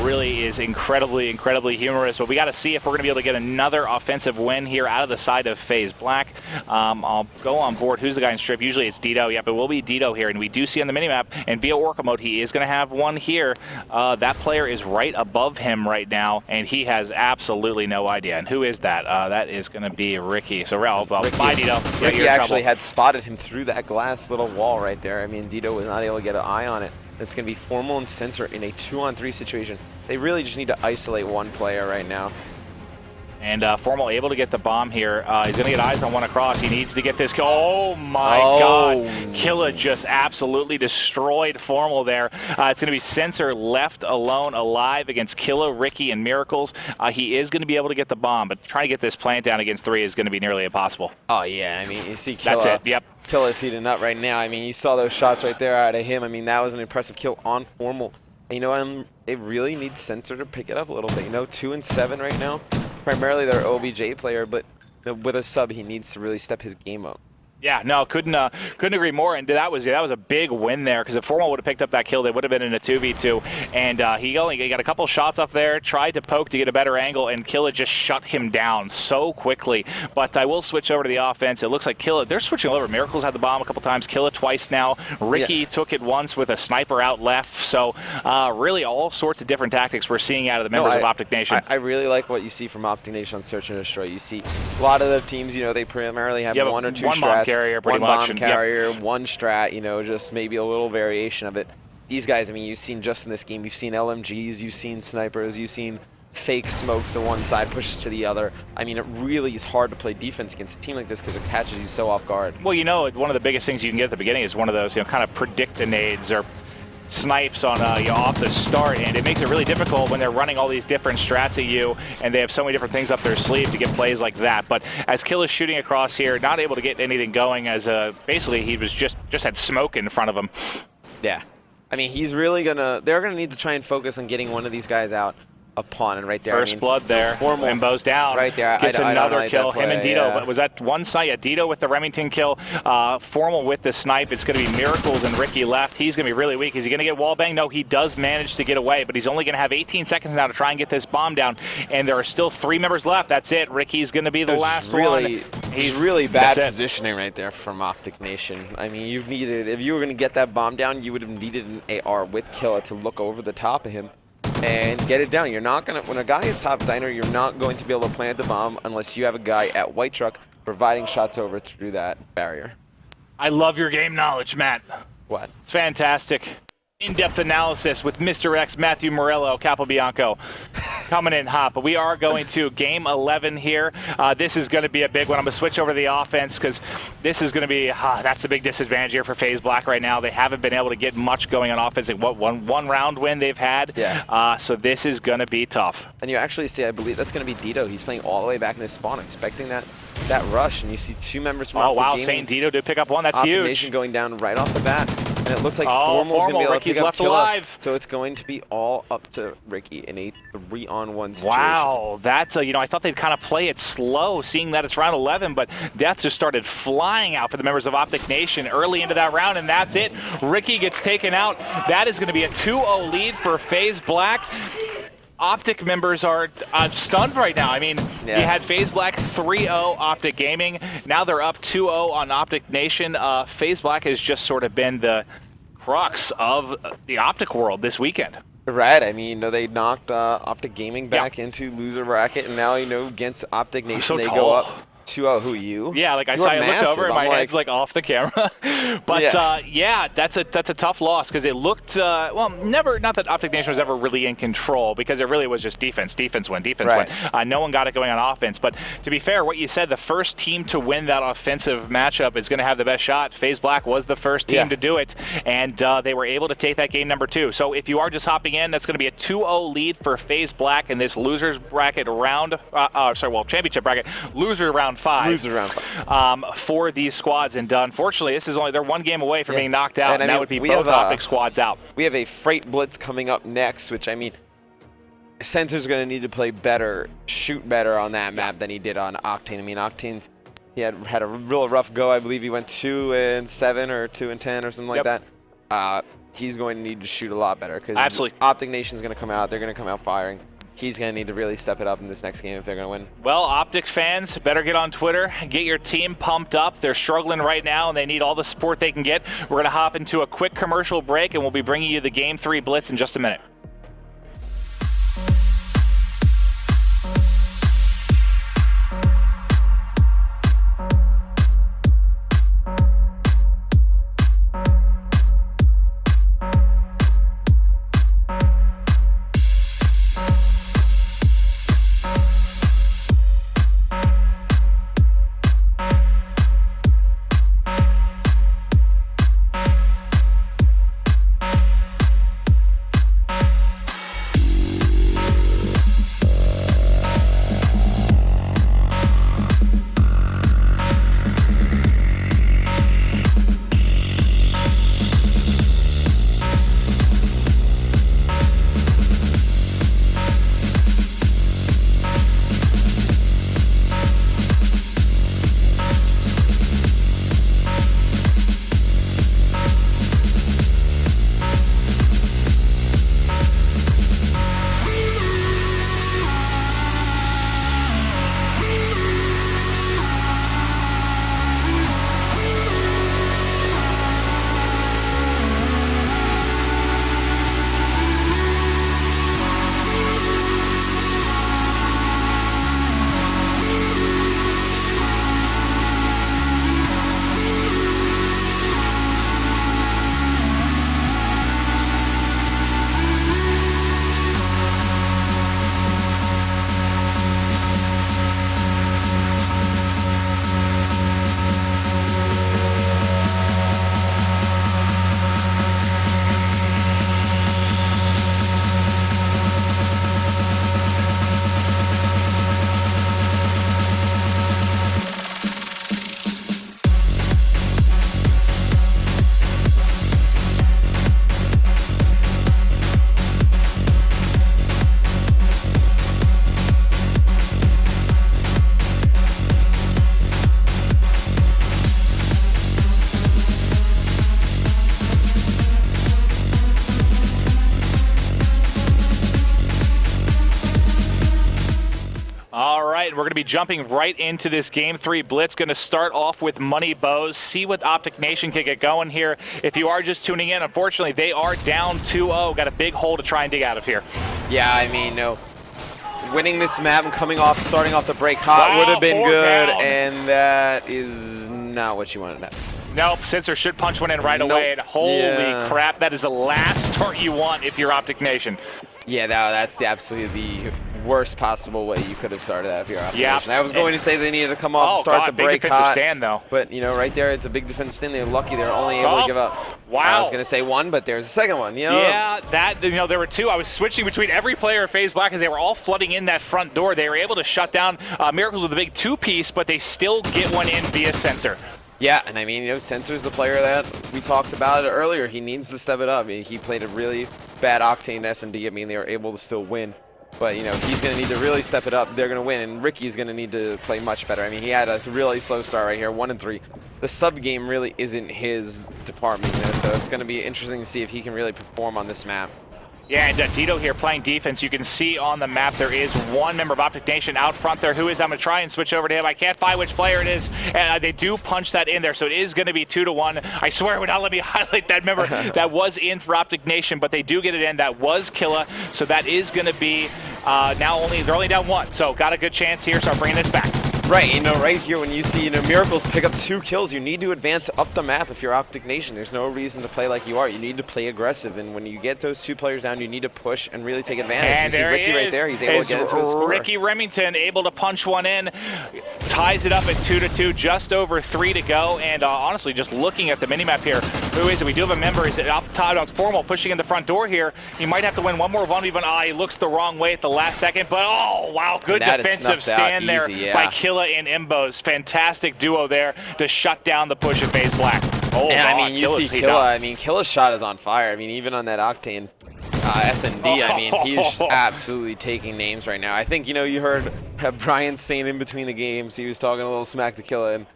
really is incredibly humorous. But we got to see if we're going to be able to get another offensive win here out of the side of FaZe Black. I'll go on board. Who's the guy in Strip? Usually it's Dito. Yep, it will be Dito here, and we do see on the minimap, and via Orca mode, he is going to have one here. That player is right above him right now, and he has absolutely no idea. And who is that? That is going to be Ricky. So, Ralph, bye, Dito. Ricky actually had spotted him through that glass little wall right there. I mean, Dito was not able to get an eye on it. It's going to be Formal and Sensor in a 2-on-3 situation. They really just need to isolate one player right now. And Formal able to get the bomb here. He's going to get eyes on one across. He needs to get this. Oh, my God. Killa just absolutely destroyed Formal there. It's going to be Sensor left alone alive against Killa, Ricky, and Miracles. He is going to be able to get the bomb, but trying to get this plant down against 3 is going to be nearly impossible. Oh, yeah. I mean, you see Killa. That's it. Yep. Killa's heating up right now. I mean, you saw those shots right there out of him. I mean, that was an impressive kill on Formal. And they really need Sensor to pick it up a little bit. 2 and 7 right now. Primarily their OBJ player, but with a sub, he needs to really step his game up. Yeah, no, couldn't agree more. And that was a big win there, because if Formal would have picked up that kill, they would have been in a 2v2. And he only got a couple shots up there, tried to poke to get a better angle, and Killa just shut him down so quickly. But I will switch over to the offense. It looks like Killa, they're switching over. Miracles had the bomb a couple times, Killa twice now. Ricky took it once with a sniper out left. So really all sorts of different tactics we're seeing out of the members of Optic Nation. I really like what you see from Optic Nation on Search and Destroy. You see a lot of the teams, they primarily have one or two strats. Bomb carrier, pretty much. One bomb carrier, one strat, just maybe a little variation of it. These guys, I mean, you've seen just in this game, you've seen LMGs, you've seen snipers, you've seen fake smokes to one side, pushes to the other. I mean, it really is hard to play defense against a team like this because it catches you so off guard. Well, one of the biggest things you can get at the beginning is one of those, kind of predict-the-nades or snipes on off the start, and it makes it really difficult when they're running all these different strats at you, and they have so many different things up their sleeve to get plays like that. But as Killa's shooting across here, not able to get anything going, as basically he was just had smoke in front of him. Yeah. I mean, he's really gonna. They're gonna need to try and focus on getting one of these guys out of pawn, and right there. First blood there. Formal. And Bo's down. Right there. Gets I don't another like kill. that Him and play, Dito. yeah. Was that one snipe? Yeah, Dito with the Remington kill. Formal with the snipe. It's going to be Miracles and Ricky left. He's going to be really weak. Is he going to get wallbang? No, he does manage to get away, but he's only going to have 18 seconds now to try and get this bomb down. And there are still 3 members left. That's it. Ricky's going to be the last one. He's really bad positioning right there from Optic Nation. I mean, you needed, if you were going to get that bomb down, you would have needed an AR with Killa to look over the top of him and get it down. You're not going to, when a guy is top diner, you're not going to be able to plant the bomb unless you have a guy at White Truck providing shots over through that barrier. I love your game knowledge, Matt. What? It's fantastic. In-depth analysis with Mr. X, Matthew Morello, Capobianco, coming in hot. But we are going to game 11 here. This is going to be a big one. I'm going to switch over to the offense because this is going to be, that's the big disadvantage here for FaZe Black right now. They haven't been able to get much going on offense. Like, what, one round win they've had? Yeah. So this is going to be tough. And you actually see, I believe that's going to be Dito. He's playing all the way back in his spawn, expecting that rush. And you see 2 members from Optic Gaming. Saint Dito did pick up one. That's Optic huge. Nation going down right off the bat. And it looks like Formal's going to be able to pick up left Killa. alive. So it's going to be all up to Ricky in a 3-on-1 situation. Wow, that's I thought they'd kind of play it slow, seeing that it's round 11, but Death just started flying out for the members of Optic Nation early into that round, and that's it. Ricky gets taken out. That is going to be a 2-0 lead for FaZe Black. Optic members are stunned right now. I mean, you had FaZe Black 3-0 Optic Gaming. Now they're up 2-0 on Optic Nation. FaZe Black has just sort of been the crux of the Optic world this weekend. Right. I mean, they knocked Optic Gaming back into loser bracket, and now, against Optic Nation, they go up 2-0. Who, you? Yeah, like I looked over and my head's like off the camera. But yeah, that's a tough loss because it looked not that Optic Nation was ever really in control, because it really was just defense win. No one got it going on offense. But to be fair, what you said, the first team to win that offensive matchup is going to have the best shot. FaZe Black was the first team to do it, and they were able to take that game number 2. So if you are just hopping in, that's going to be a 2-0 lead for FaZe Black in this losers bracket round. Championship bracket, loser round 5. Loser round 5. For these squads, and unfortunately, this is they're 1 game away from being knocked out, and that would be both Optic squads out. We have a Freight Blitz coming up next, which, I mean, Sensor's going to need to play better, shoot better on that map than he did on Octane. I mean, Octane's, he had a real rough go. I believe he went 2-7 or 2-10 or something like that. He's going to need to shoot a lot better, because Optic Nation's going to come out. They're going to come out firing. He's going to need to really step it up in this next game if they're going to win. Well, Optic fans, better get on Twitter, get your team pumped up. They're struggling right now, and they need all the support they can get. We're going to hop into a quick commercial break, and we'll be bringing you the Game 3 Blitz in just a minute. We're going to be jumping right into this Game 3 Blitz. Going to start off with Money Bows, see what Optic Nation can get going here. If you are just tuning in, unfortunately, they are down 2-0. Got a big hole to try and dig out of here. Yeah, I mean, no. Winning this map and starting off the break hot would have been good, and that is not what you wanted to happen. Nope, Sensor should punch one in right away. And holy crap, that is the last start you want if you're Optic Nation. Yeah, that's absolutely the worst possible way you could have started that if you're Optic Nation. I was going to say they needed to come off and start the break big defensive hot, stand, though. But, you know, right there, it's a big defensive stand. They're lucky they're only able to give up. Wow. I was going to say one, but there's a second one, you know? Yeah, there were two. I was switching between every player of FaZe Black as they were all flooding in that front door. They were able to shut down Miracles with a big two-piece, but they still get one in via Sensor. Yeah, and I mean, you know, Sensor's the player that we talked about earlier. He needs to step it up. I mean, he played a really bad Octane S&D. I mean, they were able to still win. But, you know, he's going to need to really step it up. They're going to win, and Ricky's going to need to play much better. I mean, he had a really slow start right here, 1-3. The sub game really isn't his department, you know, so it's going to be interesting to see if he can really perform on this map. Yeah, and Dito here playing defense. You can see on the map there is one member of Optic Nation out front there. Who is? I'm going to try and switch over to him. I can't find which player it is. And they do punch that in there, so it is going to be 2-1. I swear it would not let me highlight that member that was in for Optic Nation, but they do get it in. That was Killa, so that is going to be they're only down 1. So got a good chance here, start bringing this back. Right, you know, right here when you see, you know, Miracles pick up 2 kills, you need to advance up the map if you're Optic Nation. There's no reason to play like you are. You need to play aggressive, and when you get those 2 players down, you need to push and really take advantage. And you see Ricky right there, he's able to get into a score. Ricky Remington able to punch one in, ties it up at 2-2, just over 3 to go. And honestly, just looking at the minimap here, who is it? We do have a member. Is it off the top? It's Formal pushing in the front door here. He might have to win one more 1v1. He looks the wrong way at the last second, but oh wow, good defensive stand there by Killa and Imbos. Fantastic duo there to shut down the push of FaZe Black. Oh, and I mean, you see Killa. I mean, Killa's shot is on fire. I mean, even on that Octane S&D, I mean, he is just absolutely taking names right now. I think, you know, you heard Brian saying in between the games, he was talking a little smack to Killa, and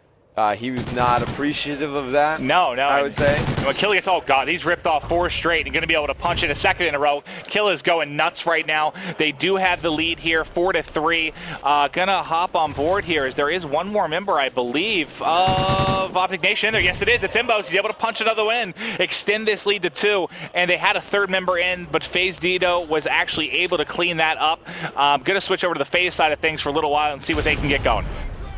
he was not appreciative of that. No. I would say. When Killa gets, oh god, he's ripped off 4 straight and going to be able to punch it a second in a row. Killa's going nuts right now. They do have the lead here, 4-3. Gonna hop on board here as there is one more member, I believe, of Optic Nation in there. Yes, it is. It's Imbos. He's able to punch another one in, extend this lead to 2. And they had a 3rd member in, but FaZe Dito was actually able to clean that up. Gonna switch over to the FaZe side of things for a little while and see what they can get going.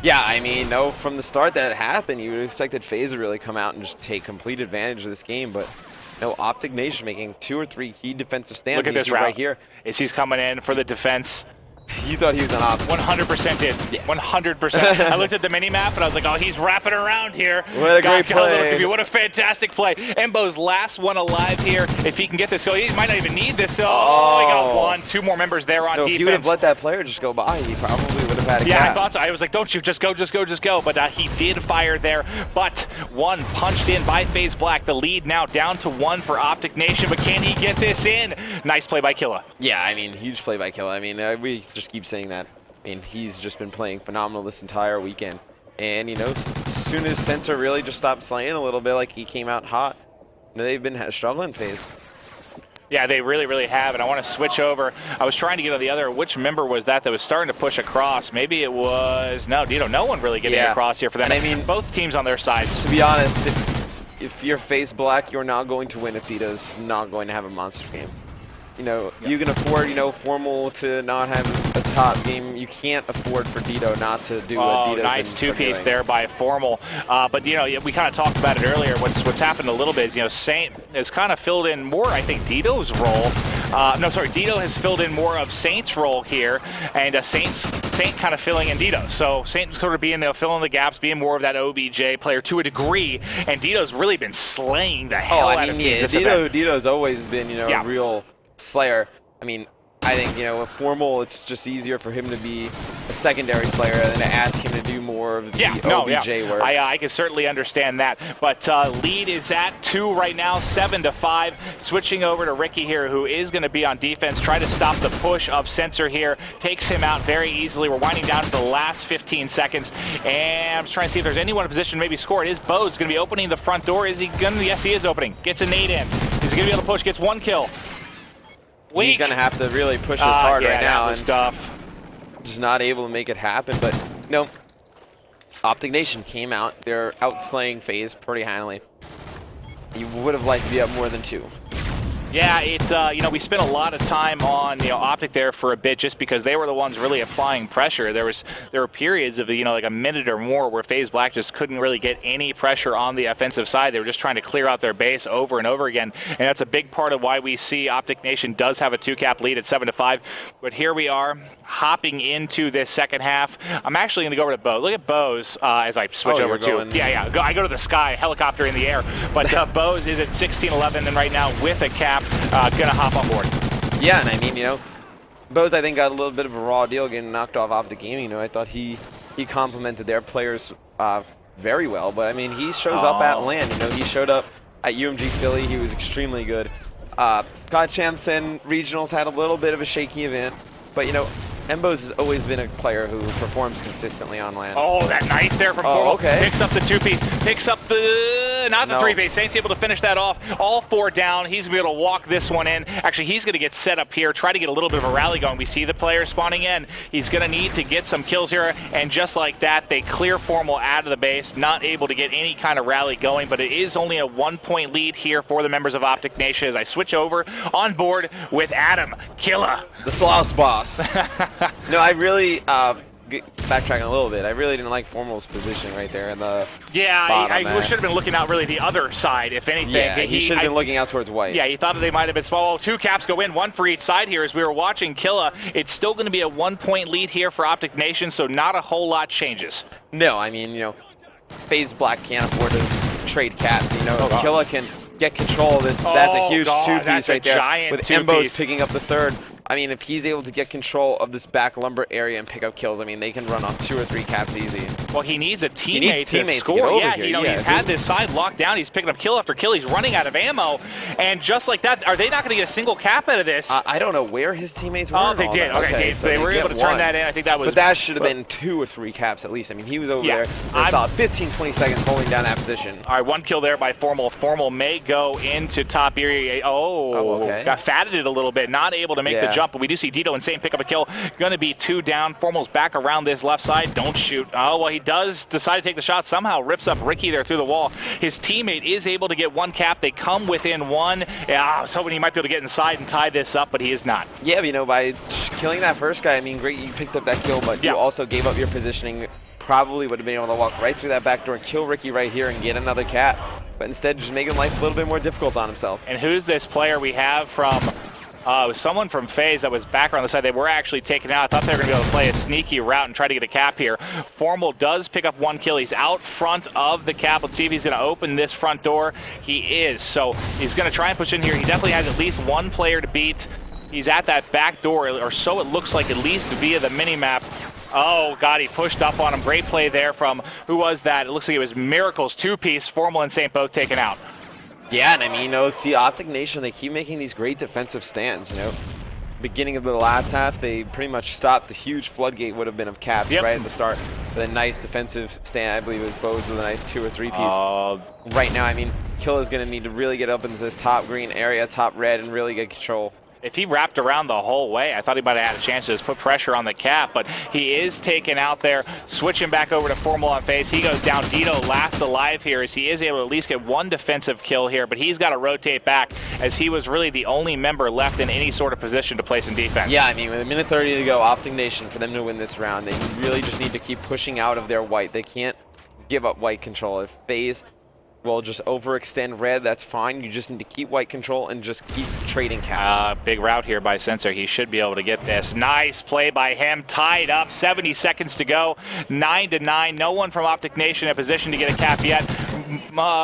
Yeah, I mean, no, from the start that happened, you would have expected FaZe to really come out and just take complete advantage of this game, but no, Optic Nation making 2 or 3 key defensive stands. Look at this route right here. He's coming in for the defense. You thought he was on op. 100% did. Yeah. 100%. I looked at the mini-map and I was like, oh, he's wrapping around here. What a great play. What a fantastic play. Embo's last one alive here. If he can get this goal, he might not even need this. Oh, he got 1. 2 more members there on defense. If he would have let that player just go by, he probably would have had a cap. I thought so. I was like, don't you, just go. But he did fire there. But 1 punched in by FaZe Black. The lead now down to 1 for Optic Nation. But can he get this in? Nice play by Killa. Yeah, I mean, huge play by Killa. I mean, we just keep saying that. I mean, he's just been playing phenomenal this entire weekend. And, you know, as soon as Sensor really just stopped slaying a little bit, like he came out hot, they've been struggling FaZe. Yeah, they really, really have. And I want to switch over. I was trying to get on the other. Which member was that was starting to push across? Maybe it was, no, Dito. No one really getting across here for them. And I mean, both teams on their sides. To be honest, if you're FaZe Black, you're not going to win if Dito's not going to have a monster game. You know, you can afford, you know, Formal to not have a top game. You can't afford for Dito not to do what Dito's nice two-piece there by Formal. But, you know, we kind of talked about it earlier. What's happened a little bit is, you know, Saint has kind of filled in more, I think, Dito's role. Dito has filled in more of Saint's role here, and Saint kind of filling in Dito. So Saint sort of being, filling the gaps, being more of that OBJ player to a degree, and Dito's really been slaying the hell out of teams. Dito's always been, you know, a real Slayer. I mean, I think, you know, with Formal, it's just easier for him to be a secondary Slayer than to ask him to do more of the OBJ work. I can certainly understand that. But lead is at 2 right now, 7-5. Switching over to Ricky here, who is going to be on defense, try to stop the push of Sensor here. Takes him out very easily. We're winding down to the last 15 seconds. And I'm just trying to see if there's anyone in position to maybe score. It is Bo's going to be opening the front door. Is he going to? Yes, he is opening. Gets a nade in. Is he going to be able to push? Gets 1 kill. He's going to have to really push this hard right now. That was tough. just not able to make it happen. But, you know, Optic Nation came out. They're outslaying FaZe pretty handily. You would have liked to be up more than 2. Yeah, it's you know, we spent a lot of time on Optic there for a bit just because they were the ones really applying pressure. There were periods of like a minute or more where FaZe Black just couldn't really get any pressure on the offensive side. They were just trying to clear out their base over and over again, and that's a big part of why we see Optic Nation does have a 2-cap lead at 7-5. But here we are hopping into this second half. I'm actually going to go over to Bo. Look at Bo's as I switch over to I go to the sky, helicopter in the air. But Bo's is at 16-11 and right now with a cap. Gonna hop on board. Yeah, and I mean, Bose I think got a little bit of a raw deal getting knocked off Optic Gaming. I thought he complimented their players very well, but I mean, he shows up at LAN. He showed up at UMG Philly. He was extremely good. God Champs and Regionals had a little bit of a shaky event, but Mbos has always been a player who performs consistently on LAN. Oh, that knife there from Warhawk. Okay. Picks up the 2-piece, picks up the, not the 3-piece. Saint's able to finish that off. All 4 down. He's going to be able to walk this one in. Actually, he's going to get set up here, try to get a little bit of a rally going. We see the player spawning in. He's going to need to get some kills here, and just like that, they clear Formal out of the base, not able to get any kind of rally going, but it is only a 1-point lead here for the members of Optic Nation as I switch over on board with Adam Killa. The Slouse boss. No, I really, backtracking a little bit, I really didn't like Formal's position right there in the I should have been looking out really the other side, if anything. Yeah, he should have been looking out towards white. Yeah, he thought that they might have been small. 2 caps go in, 1 for each side here as we were watching Killa. It's still going to be a 1-point lead here for Optic Nation, so not a whole lot changes. No, I mean, FaZe Black can't afford to trade caps. If Killa can get control of this, that's a huge 2-piece right there. With Mbos picking up the 3rd. I mean, if he's able to get control of this back lumber area and pick up kills, I mean, they can run on 2 or 3 caps easy. Well, he needs a teammate to score. He's had this side locked down. He's picking up kill after kill. He's running out of ammo. And just like that, are they not going to get a single cap out of this? I don't know where his teammates were. Oh, they did. Okay, so they were able to turn that in. I think that was... But that should have been 2 or 3 caps at least. I mean, he was over there for a solid 15, 20 seconds holding down that position. All right, 1 kill there by Formal. Formal may go into top area. Got fatted a little bit. Not able to make the jump, but we do see Dito and Saint pick up a kill. Going to be 2 down. Formal's back around this left side. Don't shoot. Oh, well, he does decide to take the shot. Somehow rips up Ricky there through the wall. His teammate is able to get 1 cap. They come within 1. I was hoping he might be able to get inside and tie this up, but he is not. Yeah, by killing that first guy, I mean, great, you picked up that kill, but you also gave up your positioning. Probably would have been able to walk right through that back door and kill Ricky right here and get another cap. But instead, just making life a little bit more difficult on himself. And who's this player we have from... it was someone from FaZe that was back around the side. They were actually taken out. I thought they were going to be able to play a sneaky route and try to get a cap here. Formal does pick up 1 kill. He's out front of the cap. Let's see if he's going to open this front door. He is. So he's going to try and push in here. He definitely has at least 1 player to beat. He's at that back door, or so it looks like, at least via the mini-map. Oh, God, he pushed up on him. Great play there from, who was that? It looks like it was Miracles, 2-piece. Formal and Saint both taken out. Yeah, and I mean, see, Optic Nation, they keep making these great defensive stands, Beginning of the last half, they pretty much stopped the huge floodgate would have been of caps right at the start. But a nice defensive stand, I believe it was Bose with a nice 2 or 3-piece. Right now, I mean, Killa's going to need to really get up into this top green area, top red, and really get control. If he wrapped around the whole way, I thought he might have had a chance to just put pressure on the cap, but he is taken out there. Switching back over to Formal on FaZe. He goes down. Dito last alive here as he is able to at least get 1 defensive kill here, but he's got to rotate back as he was really the only member left in any sort of position to play some defense. Yeah, I mean, with 1:30 to go, Optic Nation, for them to win this round, they really just need to keep pushing out of their white. They can't give up white control. If FaZe will just overextend red, that's fine. You just need to keep white control and just keep trading caps. Big route here by Sensor. He should be able to get this. Nice play by him. Tied up. 70 seconds to go. 9-9. No one from Optic Nation in position to get a cap yet.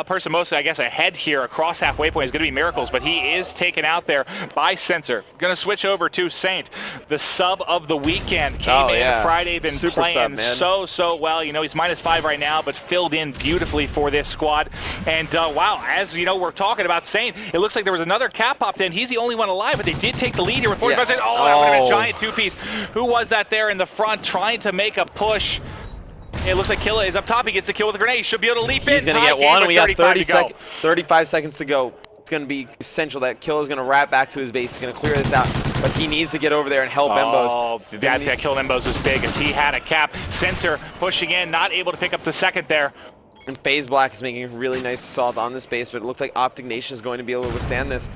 Person most, I guess, ahead here across halfway point is going to be Miracles, but he is taken out there by Sensor. Going to switch over to Saint. The sub of the weekend came in Friday. Been super playing sub, so well. He's -5 right now, but filled in beautifully for this squad. And wow, as we're talking about Saint, it looks like there was another cap popped in. He's the only one alive, but they did take the lead here with 45 seconds. Oh, that would have been a giant 2-piece. Who was that there in the front trying to make a push? It looks like Killa is up top. He gets the kill with a grenade. He should be able to leap in. He's going to get 1. We got 35 seconds to go. going to be essential that Kill is going to wrap back to his base. He's going to clear this out, but he needs to get over there and help Embos. Oh, that kill on Embos was big as he had a cap. Sensor pushing in, not able to pick up the second there. And FaZe Black is making a really nice assault on this base, but it looks like Optic Nation is going to be able to withstand this.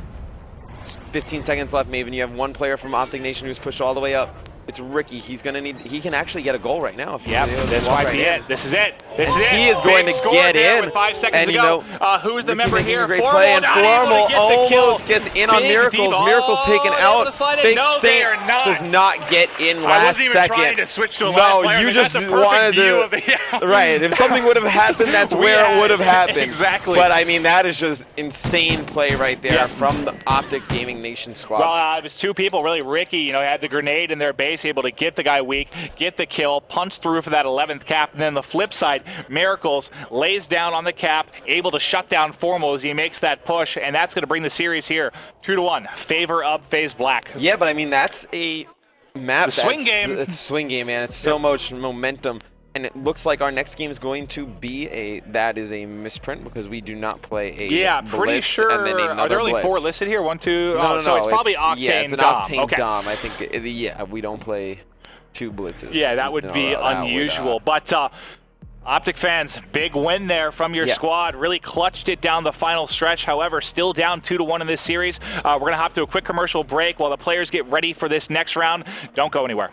It's 15 seconds left, Maven. You have one player from Optic Nation who's pushed all the way up. It's Ricky. He's gonna need. He can actually get a goal right now. Yep, this might be it. This is it. This is it. He is going Big to score get there in. With 5 seconds And to you go. know, Who's the Ricky member making here? a great play, and not able Formal to get the kill. almost gets in on Big Miracles. deep. Miracles taken Able out. to slide it. Big No, they Saint are not. does not get in I last wasn't even second. trying to switch to a live No, player. you That's just a perfect wanted view to. of it. Yeah. Right. If something would have happened, that's where it would have happened. Exactly. But I mean, that is just insane play right there Yeah. from the Optic Gaming Nation squad. Well, it was two people, really. Ricky, had the grenade in their base, able to get the guy weak, get the kill, punch through for that 11th cap, and then the flip side, Miracles lays down on the cap, able to shut down Formal as he makes that push, and that's going to bring the series here 2-1, favor of FaZe Black. Yeah, but I mean, that's a map. Swing game. It's swing game, man. It's so much momentum. And it looks like our next game is going to be a misprint because we do not play a pretty blitz sure. and then Are there only blitz. 4 listed here? 1, 2. No, So it's probably Octane Yeah, it's an Dom. Octane Okay. Dom. I think, we don't play 2 blitzes. Yeah, that would be unusual. But Optic fans, big win there from your squad. Really clutched it down the final stretch. However, still down 2-1 in this series. We're going to hop to a quick commercial break while the players get ready for this next round. Don't go anywhere.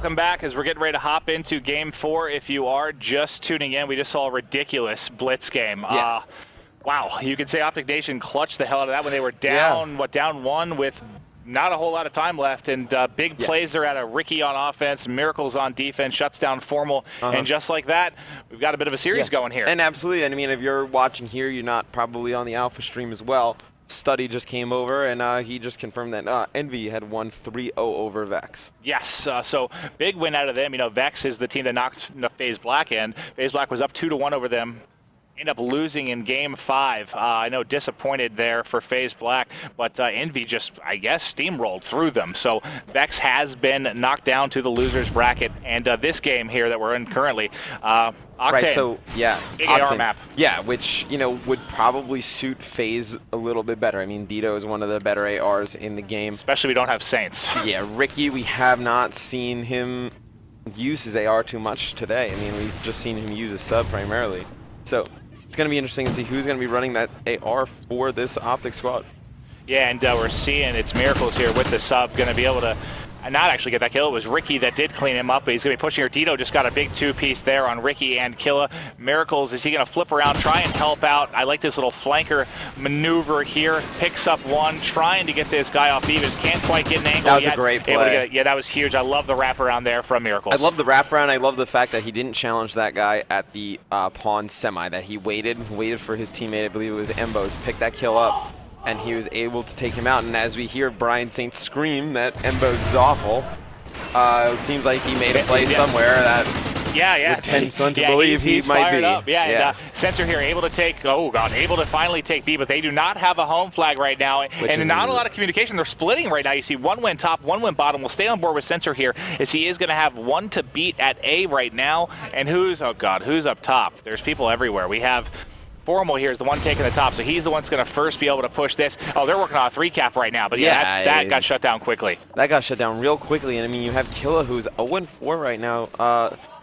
welcome back as we're getting ready to hop into Game 4. If you are just tuning in, we just saw a ridiculous blitz game. Yeah. Wow, you could say Optic Nation clutched the hell out of that when they were down, down one with not a whole lot of time left, and big plays are out of Ricky on offense, Miracles on defense, shuts down Formal, and just like that, we've got a bit of a series going here. And absolutely, and I mean, if you're watching here, you're not probably on the Alpha stream as well. Study just came over, and he just confirmed that Envy had won 3-0 over Vex. Yes, so big win out of them. You know, Vex is the team that knocked FaZe Black in. FaZe Black was up 2-1 over them. Ended up losing in Game 5. I know, disappointed there for FaZe Black, but Envy just, I guess, steamrolled through them. So Vex has been knocked down to the losers bracket, and this game here that we're in currently, Octane. Right, so yeah, big Octane. AR map. Yeah, which, you know, would probably suit FaZe a little bit better. I mean, Dito is one of the better ARs in the game. Especially we don't have Saints. Yeah, Ricky, we have not seen him use his AR too much today. I mean, we've just seen him use his sub primarily. So it's going to be interesting to see who's going to be running that AR for this Optic squad. Yeah, and we're seeing it's Miracles here with the sub, going to be able to not actually get that kill. It was Ricky that did clean him up, but he's going to be pushing here. Dito just got a big two-piece there on Ricky and Killa. Miracles, is he going to flip around, try and help out? I like this little flanker maneuver here. Picks up one, trying to get this guy off B, just can't quite get an angle That was yet. a great play. Yeah, that was huge. I love the wraparound there from Miracles. I love the wraparound. I love the fact that he didn't challenge that guy at the pawn semi, that he waited for his teammate, I believe it was Embos, pick that kill up, and he was able to take him out. And as we hear Brian Saint scream that Embos is awful, it seems like he made a play somewhere that would tend Sun to believe he might be. Up. And, Sensor here able to take, able to finally take B, but they do not have a home flag right now. And not a lot of communication. They're splitting right now. You see one went top, one went bottom. We'll stay on board with Sensor here as he is going to have one to beat at A right now. And who's up top? There's people everywhere. We have Formal here is the one taking the top, so he's the one that's going to first be able to push this. Oh, they're working on a 3-cap right now, but that got shut down quickly. That got shut down real quickly, and I mean, you have Killa, who's 0-4 right now.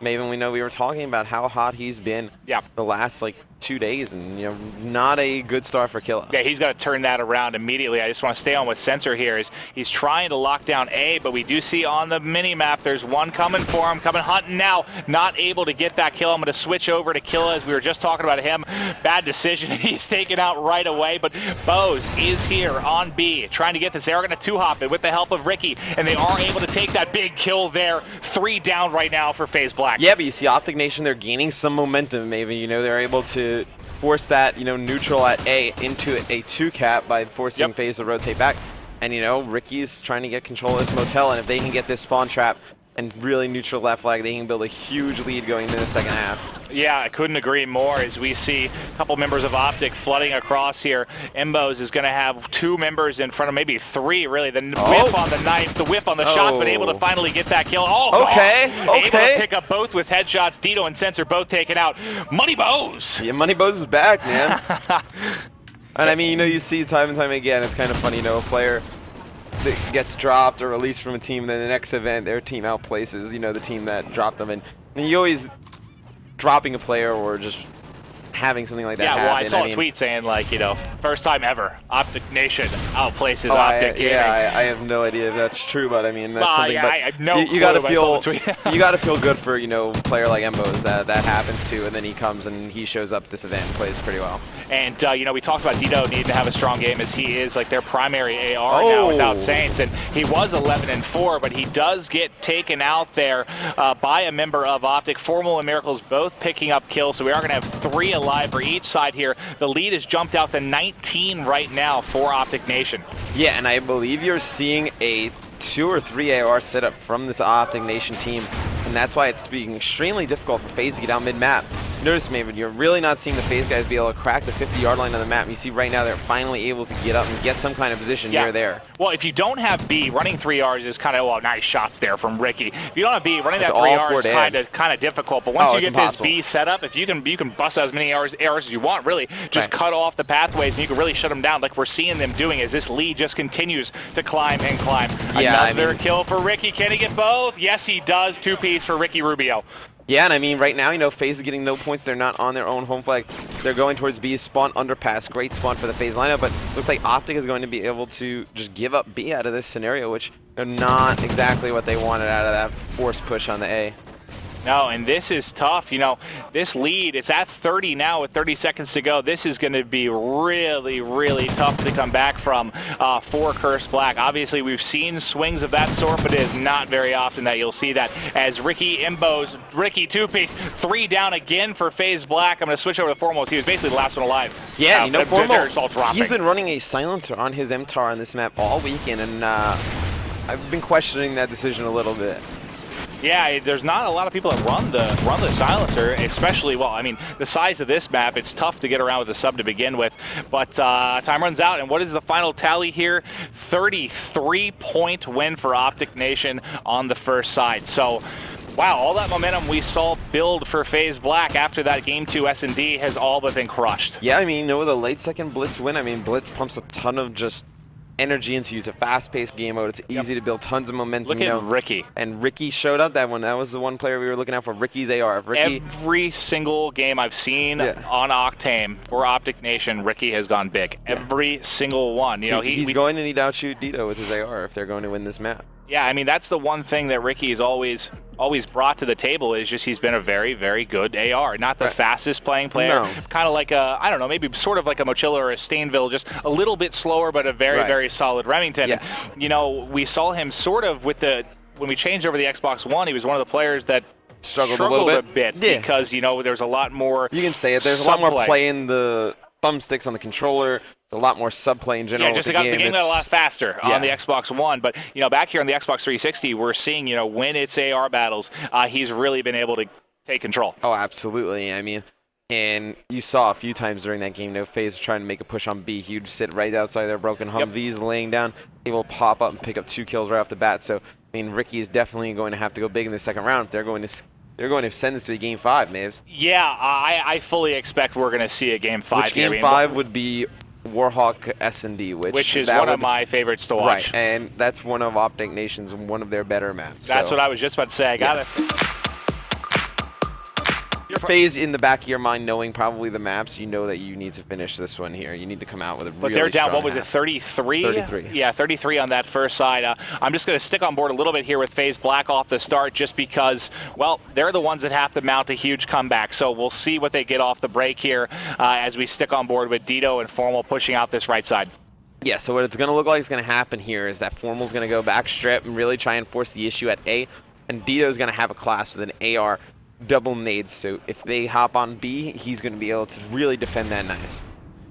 Maven, we know we were talking about how hot he's been the last, 2 days, and, you know, not a good start for Killa. Yeah, he's got to turn that around immediately. I just want to stay on with Sensor here. He's trying to lock down A, but we do see on the mini-map there's one coming for him, coming hunting now. Not able to get that kill. I'm going to switch over to Killa as we were just talking about him. Bad decision. He's taken out right away, but Bose is here on B, trying to get this. They are going to 2-hop it with the help of Ricky, and they are able to take that big kill there. 3 down right now for FaZe Black. Yeah, but you see Optic Nation, they're gaining some momentum, maybe. You know, they're able to force that, neutral at A into a 2-cap by forcing FaZe to rotate back. And, Ricky's trying to get control of this motel, and if they can get this spawn trap and really neutral left flag, they can build a huge lead going into the second half. Yeah, I couldn't agree more as we see a couple members of Optic flooding across here. Embos is going to have 2 members in front of, maybe 3 really. The whiff on the knife, the whiff on the shots, but able to finally get that kill. Able to pick up both with headshots. Dito and Sensor both taken out. Money Bose! Yeah, Money Bose is back, man. And I mean, you see time and time again, it's kind of funny, a player that gets dropped or released from a team, and then the next event, their team outplaces, the team that dropped them. And you always dropping a player or just having something like that happen. Yeah, well, I saw a tweet saying, first time ever, Optic Nation outplaces Optic Gaming. Yeah, I have no idea if that's true, but I mean, that's something. Yeah, I have no you gotta feel, you gotta feel good for, a player like Embos that happens to, and then he comes and he shows up at this event and plays pretty well. And, we talked about Dito needing to have a strong game as he is, their primary AR now without Saints. And he was 11-4, but he does get taken out there by a member of Optic. Formal and Miracles both picking up kills, so we are going to have 3 alive for each side here. The lead has jumped out to 19 right now for Optic Nation. Yeah, and I believe you're seeing a 2 or 3 AR setup from this Optic Nation team, and that's why it's being extremely difficult for FaZe to get out mid-map. Notice, Maven, you're really not seeing the FaZe guys be able to crack the 50-yard line on the map. You see right now they're finally able to get up and get some kind of position near there. Well, if you don't have B, running 3Rs is kind of, nice shots there from Ricky. If you don't have B, running that 3R is kind of difficult. But once you get this B set up, if you can bust out as many ARs as you want, really, just cut off the pathways and you can really shut them down like we're seeing them doing as this lead just continues to climb and climb. Another kill for Ricky. Can he get both? Yes, he does. 2-piece for Ricky Rubio. Yeah, and I mean, right now, you know, FaZe is getting no points. They're not on their own home flag. They're going towards B, spawn underpass. Great spawn for the FaZe lineup, but looks like Optic is going to be able to just give up B out of this scenario, which are not exactly what they wanted out of that forced push on the A. No, and this is tough. You know, this lead, it's at 30 now with 30 seconds to go. This is going to be really, really tough to come back from for Curse Black. Obviously, we've seen swings of that sort, but it is not very often that you'll see that. As Ricky imbos, Ricky two-piece, 3 down again for FaZe Black. I'm going to switch over to Foremost. He was basically the last one alive. Yeah, you know, Foremost, dropping. He's been running a silencer on his MTAR on this map all weekend, and I've been questioning that decision a little bit. Yeah, there's not a lot of people that run the silencer, especially, well, I mean, the size of this map, it's tough to get around with the sub to begin with. But time runs out, and what is the final tally here? 33-point win for Optic Nation on the first side. So, wow, all that momentum we saw build for FaZe Black after that Game 2 S&D has all but been crushed. Yeah, I mean, you know, with a late second Blitz win, I mean, Blitz pumps a ton of just energy into you. It's a fast-paced game mode. It's easy to build tons of momentum. Look at Ricky. And Ricky showed up that one. That was the one player we were looking out for, Ricky's AR. Ricky, every single game I've seen on Octane for Optic Nation, Ricky has gone big. Every single one. You know, he's going to need to outshoot Dito with his AR if they're going to win this map. Yeah, I mean, that's the one thing that Ricky has always brought to the table is just he's been a very, very good AR. Not the fastest playing player. No. Kind of like a, I don't know, maybe sort of like a Mochilla or a Stainville, just a little bit slower, but a very, very solid Remington. Yes. And, you know, we saw him sort of with when we changed over the Xbox One, he was one of the players that struggled a little bit because, you know, there's a lot more. You can say it. There's a lot more play in the thumbsticks on the controller. It's a lot more sub-play in general. Yeah, just the game got a lot faster on the Xbox One. But, you know, back here on the Xbox 360, we're seeing, you know, when it's AR battles, he's really been able to take control. Oh, absolutely. I mean, and you saw a few times during that game, FaZe was trying to make a push on B. He would sit right outside their broken Humvees laying down. He will pop up and pick up 2 kills right off the bat. So, I mean, Ricky is definitely going to have to go big in the second round if they're going to send this to a Game 5, Maves. Yeah, I fully expect we're going to see a Game 5 which Game 5 would be Warhawk S&D, which is one of my favorites to watch. Right, and that's one of Optic Nation's one of their better maps. That's what I was just about to say. I got it. Your FaZe in the back of your mind, knowing probably the maps, you know that you need to finish this one here. You need to come out with a really strong But they're down, what was half. it, 33? 33. Yeah, 33 on that first side. I'm just going to stick on board a little bit here with FaZe Black off the start just because, well, they're the ones that have to mount a huge comeback. So we'll see what they get off the break here as we stick on board with Dito and Formal pushing out this right side. Yeah, so what it's going to look like is going to happen here is that Formal's going to go back strip and really try and force the issue at A, and Dito's going to have a class with an AR double nades, so if they hop on B, he's going to be able to really defend that nice.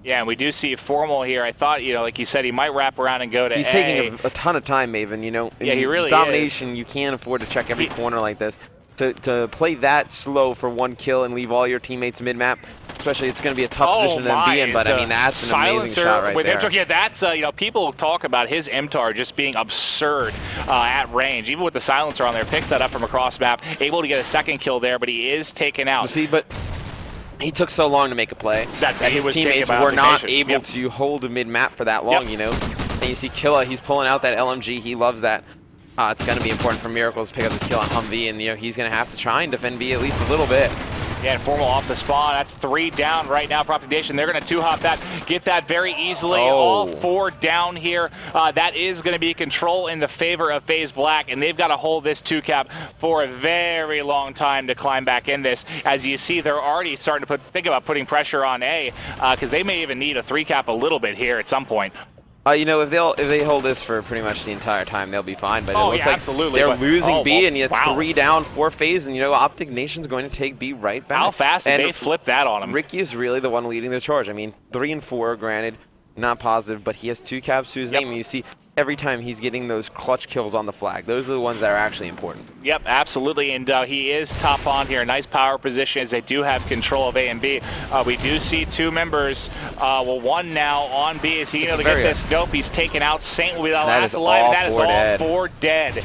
Yeah, and we do see Formal here. I thought, you know, like you said, he might wrap around and go to He's taking a ton of time, Maven, you know. Yeah, he really domination, is. You can't afford to check every corner like this. To play that slow for 1 kill and leave all your teammates mid-map, especially it's going to be a tough position to be in, but I mean, that's an amazing shot right there. MTAR, yeah, that's, you know, people talk about his MTAR just being absurd at range. Even with the silencer on there, picks that up from across map, able to get a second kill there, but he is taken out. See, but he took so long to make a play that his teammates were not able to hold a mid-map for that long, you know. And you see Killa, he's pulling out that LMG, he loves that. It's going to be important for Miracles to pick up this kill on Humvee, and you know he's going to have to try and defend B at least a little bit. Yeah, and Formal off the spawn. That's 3 down right now for Optic Nation. They're going to 2-hop that, get that very easily. All 4 down here. That is going to be control in the favor of FaZe Black, and they've got to hold this 2-cap for a very long time to climb back in this. As you see, they're already starting to think about putting pressure on A, because they may even need a 3-cap a little bit here at some point. You know, if they hold this for pretty much the entire time, they'll be fine. But it looks like absolutely. They're losing B, and it's 3 down, 4 FaZe, and you know, Optic Nation's going to take B right back. How fast did they flip that on him? Ricky is really the one leading the charge. I mean, 3 and 4, granted, not positive, but he has 2 caps to his name, and you see every time he's getting those clutch kills on the flag. Those are the ones that are actually important. Yep, absolutely, and he is top on here. Nice power position as they do have control of A and B. We do see 2 members, well, 1 now on B. Is he able to get this? Nope, he's taken out. Saint will be the last alive. That is all 4 dead.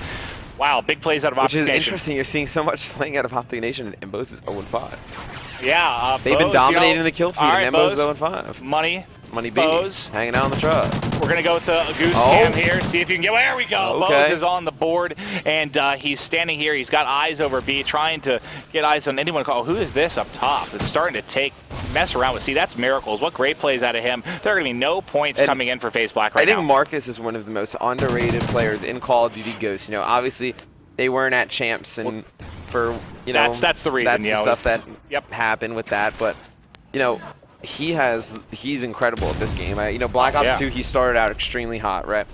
Wow, big plays out of Optic Nation. Which is interesting. You're seeing so much slaying out of Optic Nation, and Embos is 0-5. Yeah, they've been dominating the kill feed, right, and Embos is 0-5. Money. Money B, Bose. hanging out on the truck. We're going to go with the goose cam here, see if you can get, there we go. Okay. Bose is on the board, and he's standing here. He's got eyes over B, trying to get eyes on anyone. Oh, who is this up top? It's starting to mess around with. See, that's Miracles. What great plays out of him. There are going to be no points coming in for FaZe Black right now. I think Marcus is one of the most underrated players in Call of Duty Ghosts. You know, obviously they weren't at champs, and for that's the reason. That's the stuff that happened with that. But he's incredible at this game. Black Ops 2, he started out extremely hot, right?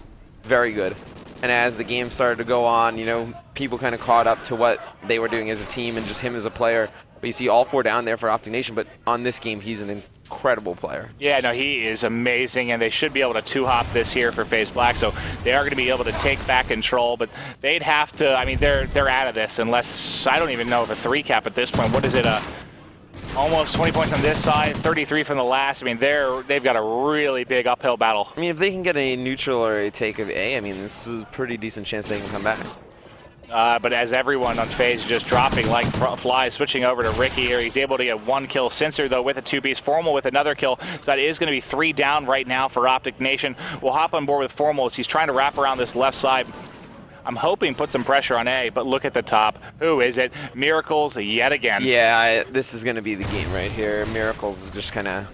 Very good. And as the game started to go on, people kind of caught up to what they were doing as a team and just him as a player. But you see all 4 down there for Octane, but on this game, he's an incredible player. Yeah, no, he is amazing, and they should be able to 2-hop this here for FaZe Black, so they are going to be able to take back control, but they'd have to, I mean, they're out of this unless, I don't even know if a 3-cap at this point. What is it, almost 20 points on this side, 33 from the last. I mean, they've got a really big uphill battle. I mean, if they can get a neutral or a take of A, I mean, this is a pretty decent chance they can come back. But as everyone on FaZe just dropping like flies, switching over to Ricky here. He's able to get 1 kill. Sensor, though, with a 2-piece. Formal with another kill. So that is going to be 3 down right now for Optic Nation. We'll hop on board with Formal as he's trying to wrap around this left side. I'm hoping put some pressure on A, but look at the top. Who is it? Miracles yet again. Yeah, this is going to be the game right here. Miracles is just kind of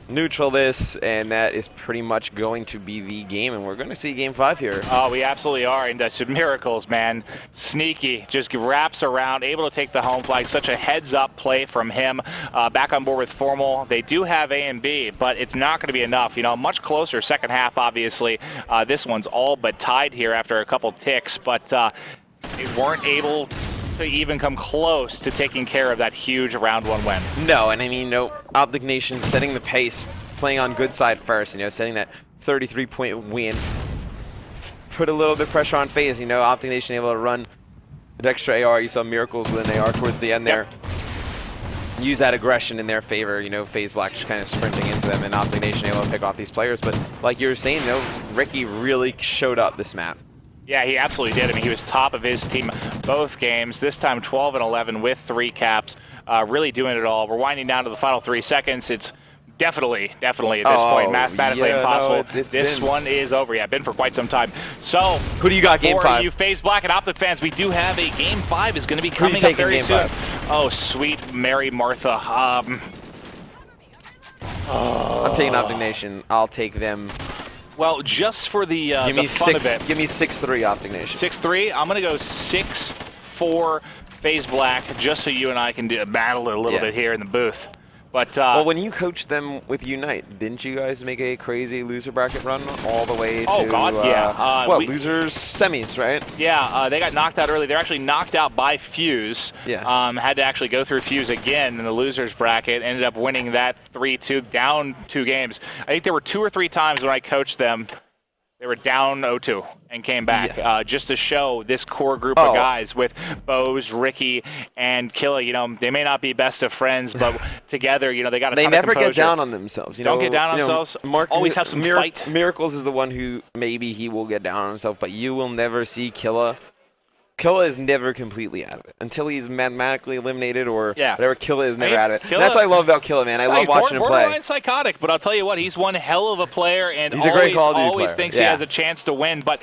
neutral this, and that is pretty much going to be the game, and we're going to see game 5 here. Oh, we absolutely are, and that's Miracles, man. Sneaky, just wraps around, able to take the home flag. Such a heads-up play from him. Back on board with Formal. They do have A and B, but it's not going to be enough. Much closer second half, obviously. This one's all but tied here after a couple ticks, but they weren't able to even come close to taking care of that huge round 1 win. No, and I mean, Optic Nation setting the pace, playing on good side first, setting that 33-point win. Put a little bit of pressure on FaZe, Optic Nation able to run an extra AR. You saw Miracles with an AR towards the end there. Use that aggression in their favor, FaZe Black just kind of sprinting into them, and Optic Nation able to pick off these players. But like you were saying, Ricky really showed up this map. Yeah, he absolutely did. I mean, he was top of his team both games. This time 12 and 11 with 3 caps. Really doing it all. We're winding down to the final 3 seconds. It's definitely at this point mathematically impossible. This one is over. Yeah, been for quite some time. So, who do you got game 5? For you FaZe Black and Optic fans, we do have a game 5 is going to be coming up very soon. 5? Oh, sweet Mary Martha. I'm taking Optic Nation. I'll take them. Well, just for the fun of it. Give me 6-3 Optic Nation. 6-3? I'm going to go 6-4 FaZe Black, just so you and I can battle it a little bit here in the booth. But well, when you coached them with Unite, didn't you guys make a crazy loser bracket run all the way to... Oh, God, yeah. Losers semis, right? Yeah, they got knocked out early. They're actually knocked out by Fuse. Yeah. Had to actually go through Fuse again in the losers bracket. Ended up winning that 3-2, down 2 games. I think there were 2 or 3 times when I coached them, they were down 0-2 and came back, just to show this core group of guys with Bose, Ricky, and Killa. They may not be best of friends, but together, they got a ton of composure. They never get down on themselves. Don't get down on themselves. Always have some fight. Miracles is the one who maybe he will get down on himself, but you will never see Killa. Killa is never completely out of it until he's mathematically eliminated or whatever. Killa is never out of it. That's what I love about Killa, man. I love watching him play. Borderline psychotic, but I'll tell you what, he's one hell of a player, and he's always thinks he has a chance to win. But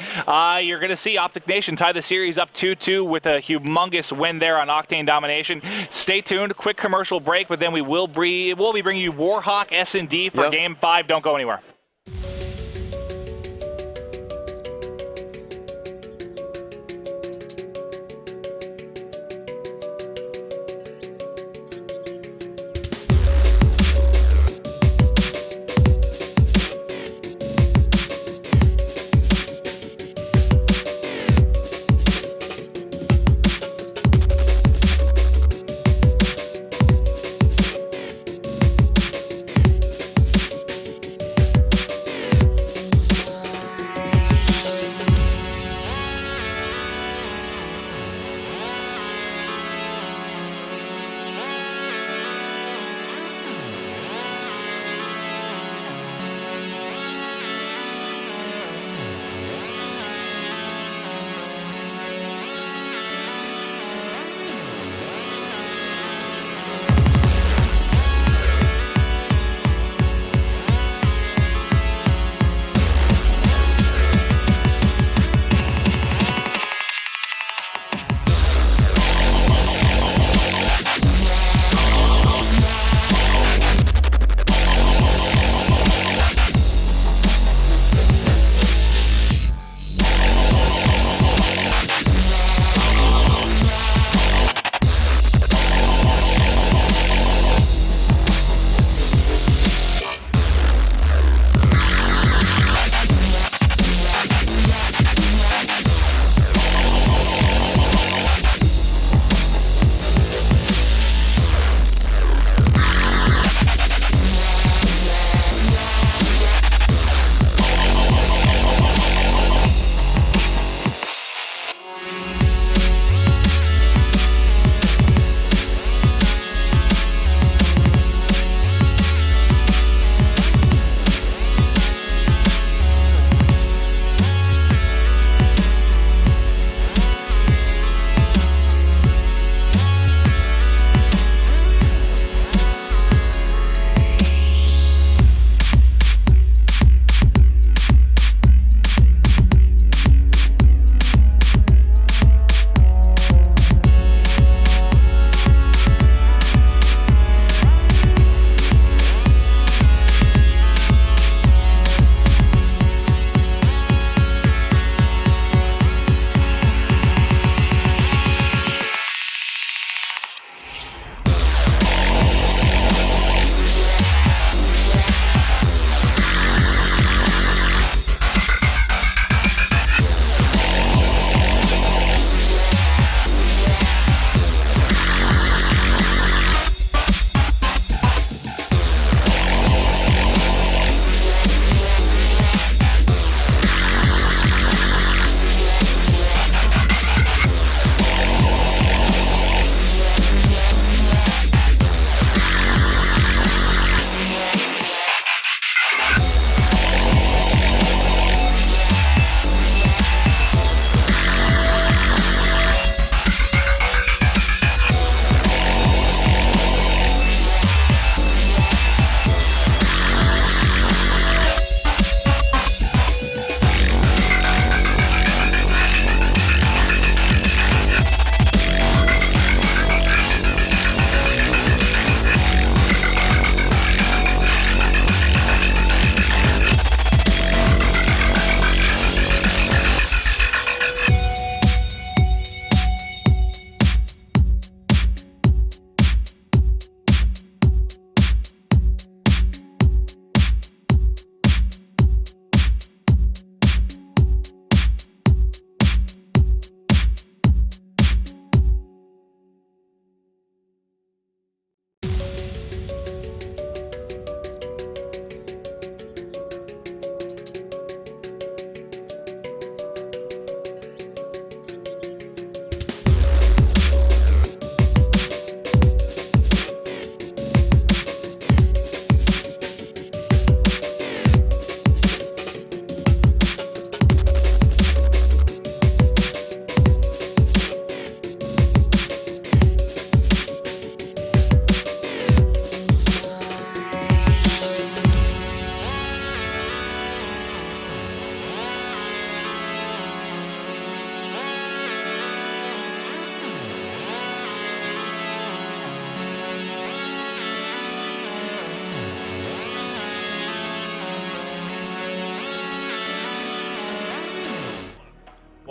you're going to see Optic Nation tie the series up 2-2 with a humongous win there on Octane domination. Stay tuned. Quick commercial break, but then we will be bringing you Warhawk S&D for Game 5. Don't go anywhere.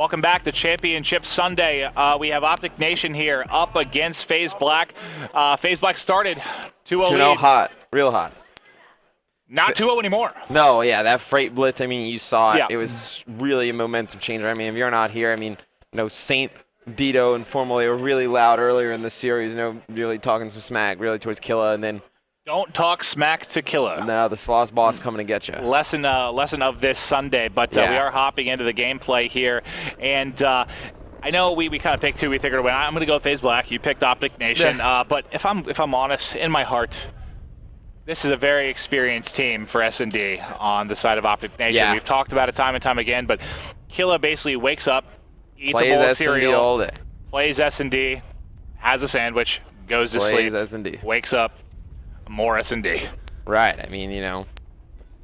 Welcome back to Championship Sunday. We have Optic Nation here up against FaZe Black. FaZe Black started 2-0 lead. 2-0 hot, real hot. Not 2-0 anymore. No, yeah, that freight blitz, I mean, you saw it. Yeah. It was really a momentum changer. I mean, if you're not here, I mean, Saint, Dito, and Formal, they were really loud earlier in the series, really talking some smack, really towards Killa, and then Don't talk smack to Killa. now the Sloss boss coming to get you. Lesson of this Sunday, but we are hopping into the gameplay here, and I know we kind of picked who we figured win. I'm going to go FaZe Black. You picked Optic Nation, but if I'm honest, in my heart, this is a very experienced team for S&D on the side of Optic Nation. Yeah. We've talked about it time and time again, but Killa basically wakes up, eats Plays a bowl of S&D cereal, all day. plays S&D, has a sandwich, goes to Plays sleep, S&D. wakes up, more S&D. Right, I mean,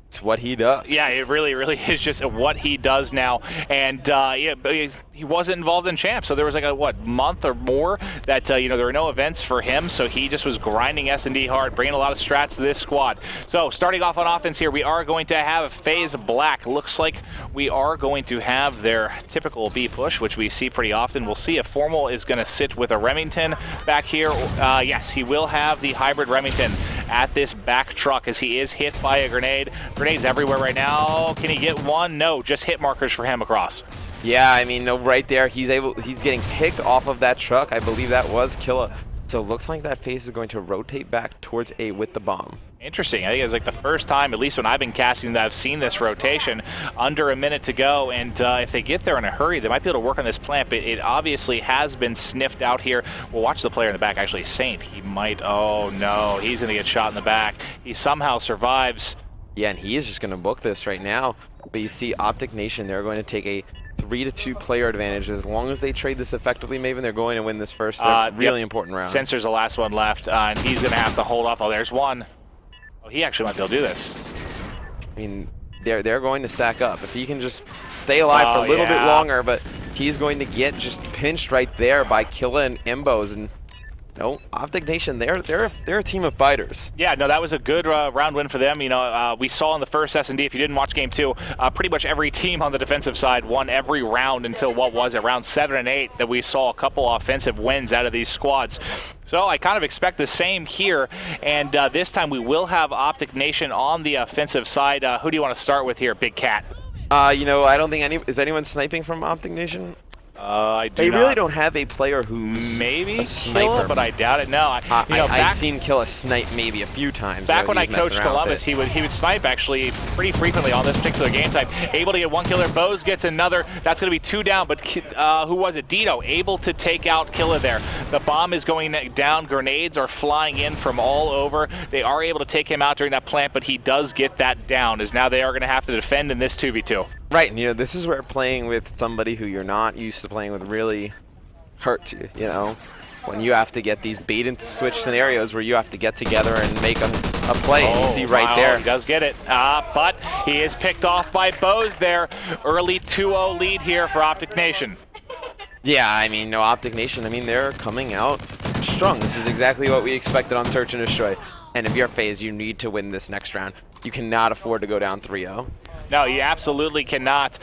it's what he does. Yeah, it really is just what he does now. And but he wasn't involved in champ, so there was like a month or more that there were no events for him. So he just was grinding S&D hard, bringing a lot of strats to this squad. So starting off on offense here, we are going to have FaZe Black. Looks like we are going to have their typical B push, which we see pretty often. We'll see if Formal is going to sit with a Remington back here. Yes, he will have the hybrid Remington at this back truck as he is hit by a grenade. Grenades everywhere right now. Can he get one? No, just hit markers for him across. Yeah, I mean, right there, he's getting picked off of that truck. I believe that was Killa. So it looks like that FaZe is going to rotate back towards A with the bomb. Interesting. I think it's like the first time, at least when I've been casting, that I've seen this rotation. Under a minute to go, and if they get there in a hurry, they might be able to work on this plant. But it obviously has been sniffed out here. We'll watch the player in the back, actually, Saint. He might, oh no, he's going to get shot in the back. He somehow survives. Yeah, and he is just going to book this right now. But you see Optic Nation, they're going to take a 3-2 player advantage. As long as they trade this effectively, Maven, they're going to win this first really important round. Censor's the last one left, and he's going to have to hold off. Oh, there's one. Oh, he actually might be able to do this. I mean, they're going to stack up. If he can just stay alive for a little bit longer, but he's going to get just pinched right there by Killa and Embos. And Optic Nation, they're a team of fighters. Yeah, no, that was a good round win for them. We saw in the first S&D, if you didn't watch Game 2, pretty much every team on the defensive side won every round until, round 7 and 8, that we saw a couple offensive wins out of these squads. So I kind of expect the same here, and this time we will have Optic Nation on the offensive side. Who do you want to start with here, Big Cat? I don't think is anyone sniping from Optic Nation? They really don't have a player who's maybe a sniper, but I doubt it. No, I've seen Killa snipe maybe a few times. Back when I coached Columbus, he would snipe actually pretty frequently on this particular game type. Able to get one killer. Bose gets another. That's going to be 2 down. But who was it? Dito able to take out Killa there. The bomb is going down. Grenades are flying in from all over. They are able to take him out during that plant, but he does get that down. As now they are going to have to defend in this 2v2. Right, and this is where playing with somebody who you're not used to playing with really hurts you, when you have to get these bait and switch scenarios where you have to get together and make a play. And you see right there. He does get it, but he is picked off by Bose there. Early 2-0 lead here for Optic Nation. Yeah, I mean, Optic Nation, they're coming out strong. This is exactly what we expected on Search and Destroy. And if you're FaZe, you need to win this next round. You cannot afford to go down 3-0. No, you absolutely cannot.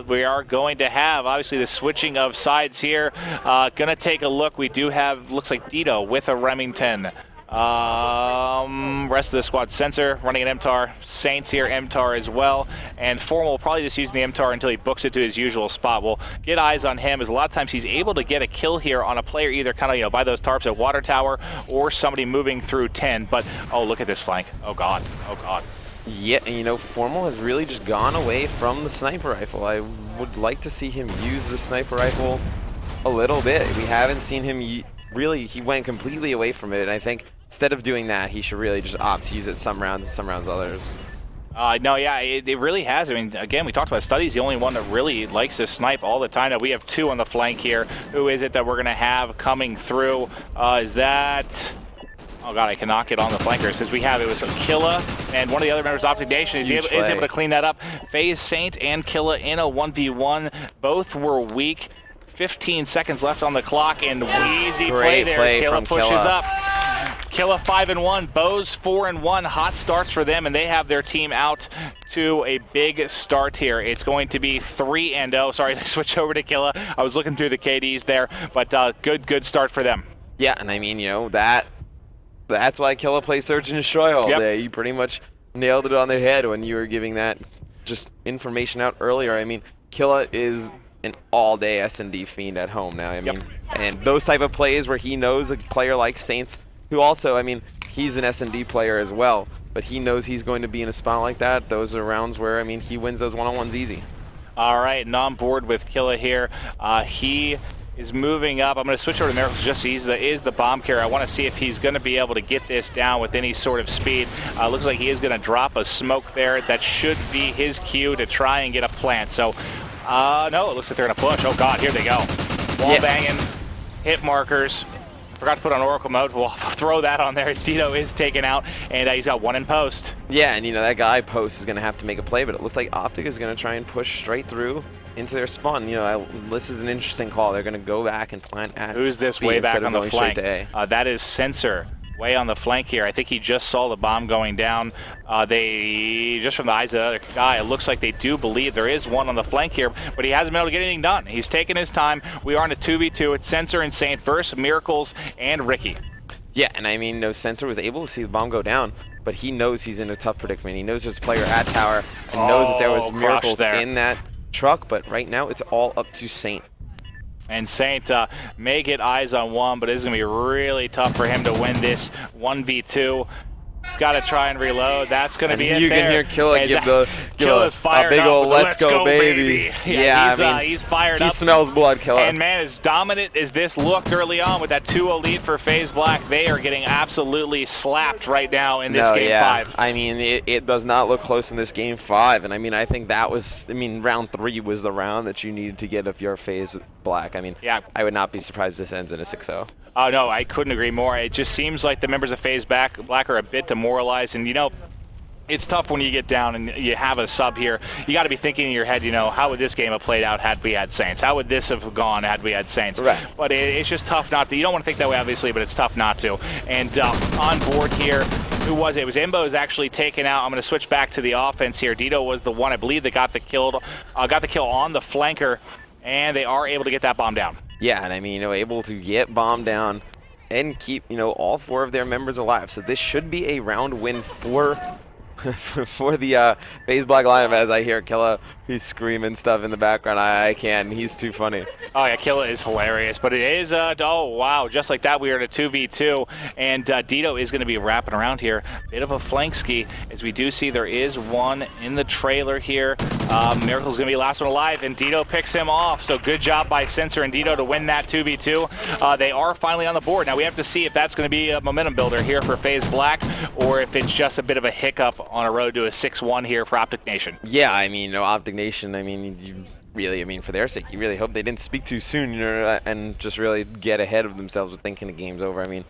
We are going to have, obviously, the switching of sides here. Going to take a look. We do have, looks like Dito with a Remington. Rest of the squad, Censor running an MTAR. Saints here, MTAR as well. And Formal will probably just use the MTAR until he books it to his usual spot. We'll get eyes on him, as a lot of times he's able to get a kill here on a player, either kind of, by those tarps at Water Tower or somebody moving through 10. But, oh, look at this flank. Oh, God. Oh, God. Yeah, Formal has really just gone away from the sniper rifle. I would like to see him use the sniper rifle a little bit. We haven't seen him he went completely away from it, and I think instead of doing that, he should really just opt to use it some rounds and some rounds others. No, yeah, it really has. Again, we talked about Study's the only one that really likes to snipe all the time. Now, we have 2 on the flank here. Who is it that we're going to have coming through? Is that... Oh, God, I cannot get on the flanker. Since it was Killa, and one of the other members of Optic Nation is able to clean that up. FaZe, Saint, and Killa in a 1v1. Both were weak. 15 seconds left on the clock, and easy play there as Killa pushes up. Killa 5-1, Bows 4-1. Hot starts for them, and they have their team out to a big start here. It's going to be 3-0. Sorry, I switched over to Killa. I was looking through the KDs there, but good start for them. Yeah, and I mean, you know, that's why Killa plays Search and Destroy all day. You pretty much nailed it on the head when you were giving that just information out earlier. I mean, Killa is an all-day S&D fiend at home now. I mean, and those type of plays where he knows a player like Saints, who also, I mean, he's an S&D player as well, but he knows he's going to be in a spot like that. Those are rounds where, I mean, he wins those one-on-ones easy. All right, and on board with Killa here. He is moving up. I'm going to switch over to Miracles just as he is the bomb carrier. I want to see if he's going to be able to get this down with any sort of speed. Looks like he is going to drop a smoke there. That should be his cue to try and get a plant. So, no, it looks like they're going to push. Oh, God, here they go. Wall banging, hit markers. Forgot to put on Oracle mode. We'll throw that on there as Dito is taken out, and he's got one in post. Yeah, and, you know, that guy post is going to have to make a play, but it looks like Optic is going to try and push straight through into their spawn. You know, this is an interesting call. They're going to go back and plant at Who's this B way back on the flank? That is Sensor, way on the flank here. I think he just saw the bomb going down. They, just from the eyes of the other guy, it looks like they do believe there is one on the flank here, but he hasn't been able to get anything done. He's taking his time. We are in a 2v2. It's Sensor and Saint versus Miracles and Ricky. Yeah, and I mean, no, Sensor was able to see the bomb go down, but he knows he's in a tough predicament. He knows there's a player at tower and knows that there was Miracles in that truck, but right now it's all up to Saint. And Saint may get eyes on one, but it's going to be really tough for him to win this 1v2. He's got to try and reload. That's going to be it there. You can hear Killa give a big old let's go, baby. Yeah, I mean, he's fired up. He smells blood, Killa. And, man, as dominant as this looked early on with that 2-0 lead for FaZe Black, they are getting absolutely slapped right now in this Game 5. I mean, it does not look close in this Game 5. And, I mean, I think that was, I mean, round 3 was the round that you needed to get if you're FaZe Black. I mean, I would not be surprised if this ends in a 6-0. Oh, no, I couldn't agree more. It just seems like the members of FaZe Black are a bit demoralized. And, you know, it's tough when you get down and you have a sub here. You got to be thinking in your head, you know, how would this game have played out had we had Saints? How would this have gone had we had Saints? Right. But it's just tough not to. You don't want to think that way, obviously, but it's tough not to. And on board here, who was it? It was Imbo's actually taken out. I'm going to switch back to the offense here. Dito was the one, I believe, that got the kill on the flanker, and they are able to get that bomb down. Yeah, and I mean, you know, able to get bomb down and keep, you know, all 4 of their members alive. So this should be a round win for for the FaZe Black lineup. As I hear Killa, he's screaming stuff in the background. I can't. He's too funny. Oh, yeah, Killa is hilarious. But it is, oh, wow, just like that, we are in a 2v2. And Dito is going to be wrapping around here. Bit of a flank ski, as we do see there is one in the trailer here. Miracle's going to be last one alive, and Dito picks him off. So good job by Sensor and Dito to win that 2v2. They are finally on the board. Now we have to see if that's going to be a momentum builder here for FaZe Black, or if it's just a bit of a hiccup on a road to a 6-1 here for Optic Nation. Yeah, I mean, you know, Optic Nation, I mean, you really, I mean, for their sake, you really hope they didn't speak too soon, you know, and just really get ahead of themselves with thinking the game's over. I mean,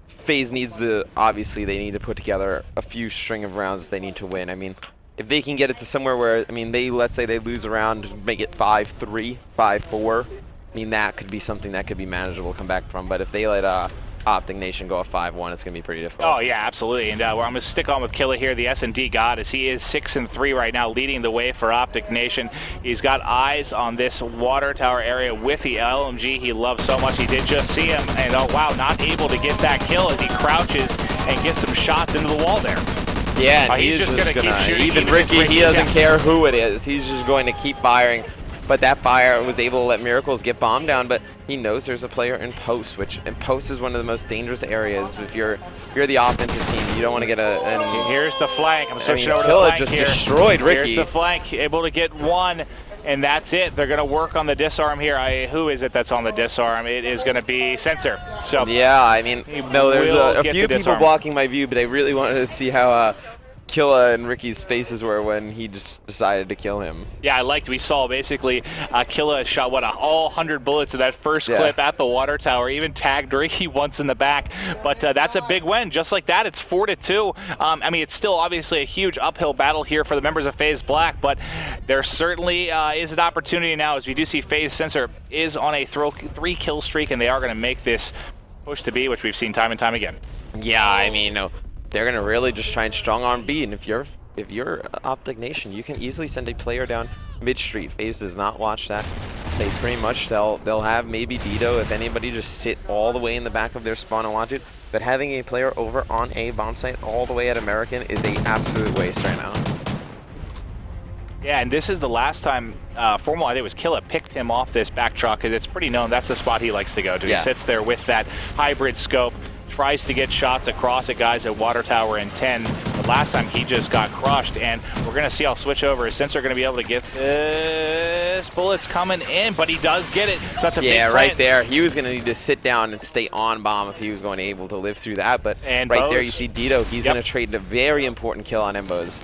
FaZe needs to, obviously, they need to put together a few string of rounds that they need to win. I mean, if they can get it to somewhere where, I mean, let's say they lose a round, make it 5-3, 5-4, I mean, that could be something that could be manageable to come back from. But if they let Optic Nation go a 5-1, it's going to be pretty difficult. Oh, yeah, absolutely. And I'm going to stick on with Killa here, the S&D god, as he is 6-3 right now, leading the way for Optic Nation. He's got eyes on this water tower area with the LMG he loves so much. He did just see him, and oh, wow, not able to get that kill as he crouches and gets some shots into the wall there. Yeah, he's just going to keep shooting. Even Ricky, he doesn't care who it is. He's just going to keep firing. But that fire was able to let Miracles get bombed down, but he knows there's a player in post, which in post is one of the most dangerous areas. If you're the offensive team, you don't want to get here's the flank. I'm switching over to the flank just here. Destroyed Ricky. Here's the flank, able to get one, and that's it. They're going to work on the disarm here. Who is it that's on the disarm? It is going to be Sensor. So yeah, I mean, no, there's a few people blocking my view, but I really wanted to see how Killa and Ricky's faces were when he just decided to kill him. Yeah, we saw basically Killa shot, all 100 bullets of that first clip at the water tower, even tagged Ricky once in the back. But that's a big win. Just like that, it's 4-2. I mean, it's still obviously a huge uphill battle here for the members of FaZe Black, but there certainly is an opportunity now, as we do see FaZe Sensor is on a 3-kill streak, and they are going to make this push to B, which we've seen time and time again. Yeah, I mean, they're gonna really just try and strong arm B, and if you're Optic Nation, you can easily send a player down mid-street. FaZe does not watch that. They pretty much, they'll have maybe Dito, if anybody, just sit all the way in the back of their spawn and watch it. But having a player over on a bomb site all the way at American is a absolute waste right now. Yeah, and this is the last time Formal, I think it was Killa, picked him off this back truck, because it's pretty known that's the spot he likes to go to. Yeah. He sits there with that hybrid scope, tries to get shots across at guys at Water Tower and 10. The last time he just got crushed, and we're going to see, I'll switch over, since they're going to be able to get this. Bullets coming in, but he does get it. So that's a big plant. Right there. He was going to need to sit down and stay on bomb if he was going to be able to live through that. But and right Bose, there, you see Dito. He's going to trade a very important kill on Mbos.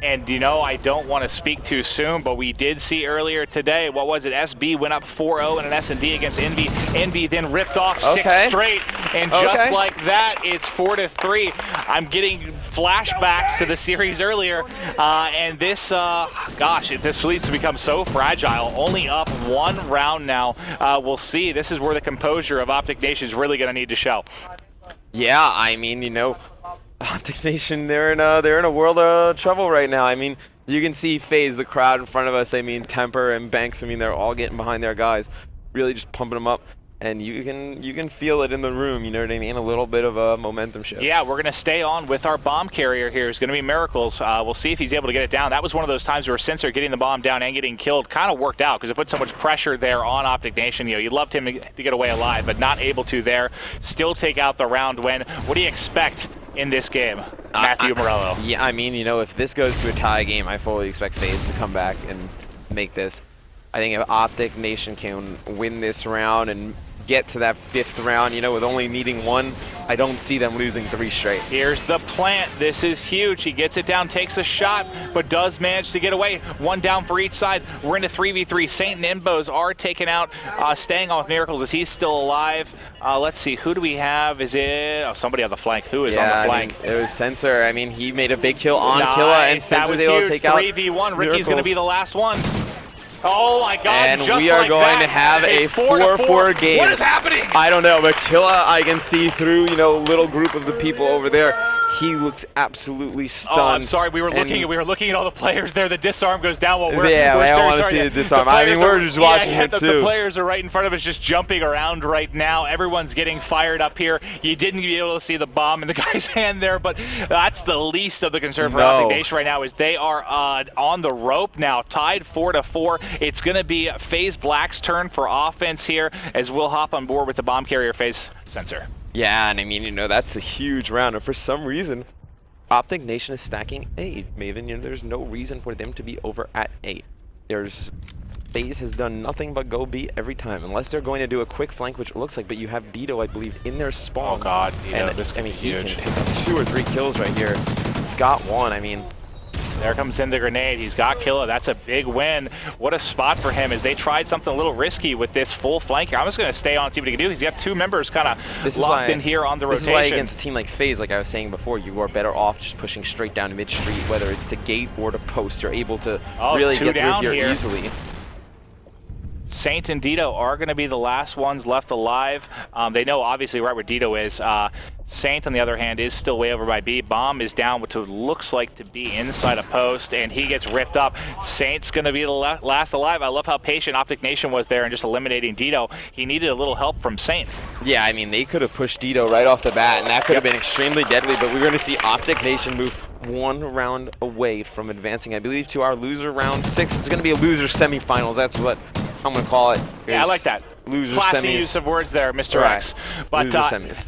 And you know, I don't want to speak too soon, but we did see earlier today, what was it? SB went up 4-0 in an S&D against Envy. Envy then ripped off 6 straight, and just like that, it's 4-3. I'm getting flashbacks to the series earlier, and this, gosh, this leads to become so fragile. Only up 1 round now. We'll see. This is where the composure of Optic Nation is really going to need to show. Yeah, I mean, you know, Optic Nation, they're in a world of trouble right now. I mean, you can see FaZe, the crowd in front of us. I mean, Temper and Banks. I mean, they're all getting behind their guys, really just pumping them up. And you can feel it in the room. You know what I mean? A little bit of a momentum shift. Yeah, we're gonna stay on with our bomb carrier here. It's gonna be Miracles. We'll see if he's able to get it down. That was one of those times where Sensor getting the bomb down and getting killed kind of worked out because it put so much pressure there on Optic Nation. You know, you loved him to get away alive, but not able to there. Still take out the round win. What do you expect in this game, Matthew Morello? Yeah, I mean, you know, if this goes to a tie game, I fully expect FaZe to come back and make this. I think if Optic Nation can win this round and get to that 5th round, you know, with only needing 1, I don't see them losing 3 straight. Here's the plant. This is huge. He gets it down, takes a shot, but does manage to get away. 1 down for each side. We're into 3v3. Saint and Mbos are taken out, staying on with Miracles as he's still alive. Let's see, who do we have? Is it somebody on the flank? Who is on the flank? I mean, it was Sensor. I mean, he made a big kill on Killa, and Sensor was able to take out 3v1. Ricky's going to be the last one. Oh my God, and just we are like going that, to have a 4-4 game. What is happening? I don't know, but Killa, I can see through, you know, little group of the people over there. He looks absolutely stunned. Oh, I'm sorry. We were looking at all the players there. The disarm goes down while we're I don't want to see the disarm. I mean, we're just watching it too. The players are right in front of us, just jumping around right now. Everyone's getting fired up here. You didn't be able to see the bomb in the guy's hand there, but that's the least of the concern for Optic Nation right now. Is they are on the rope now, tied 4-4. It's going to be FaZe Black's turn for offense here, as we'll hop on board with the bomb carrier FaZe Sensor. Yeah, and I mean, you know, that's a huge round. And for some reason, Optic Nation is stacking A. Maven, you know, there's no reason for them to be over at A. FaZe has done nothing but go B every time, unless they're going to do a quick flank, which it looks like, but you have Dito, I believe, in their spawn. Oh God, Dito, and this could be huge. He can pick up 2 or 3 kills right here. He's got 1, I mean. There comes in the grenade. He's got Killa. That's a big win. What a spot for him as they tried something a little risky with this full flank here. I'm just going to stay on and see what he can do. He's got 2 members kind of locked in here on the rotation. This is why against a team like FaZe, like I was saying before, you are better off just pushing straight down to mid-street, whether it's to gate or to post. You're able to really get through here easily. Saint and Dito are going to be the last ones left alive. They know obviously right where Dito is. Saint, on the other hand, is still way over by B. Bomb is down to what looks like to be inside a post, and he gets ripped up. Saint's going to be the last alive. I love how patient Optic Nation was there and just eliminating Dito. He needed a little help from Saint. Yeah, I mean, they could have pushed Dito right off the bat, and that could have been extremely deadly, but we're going to see Optic Nation move 1 round away from advancing, I believe, to our loser round 6. It's going to be a loser semifinals. That's what I'm going to call it. Yeah, I like that. Loser Classy semis. use of words there, Mr. X. But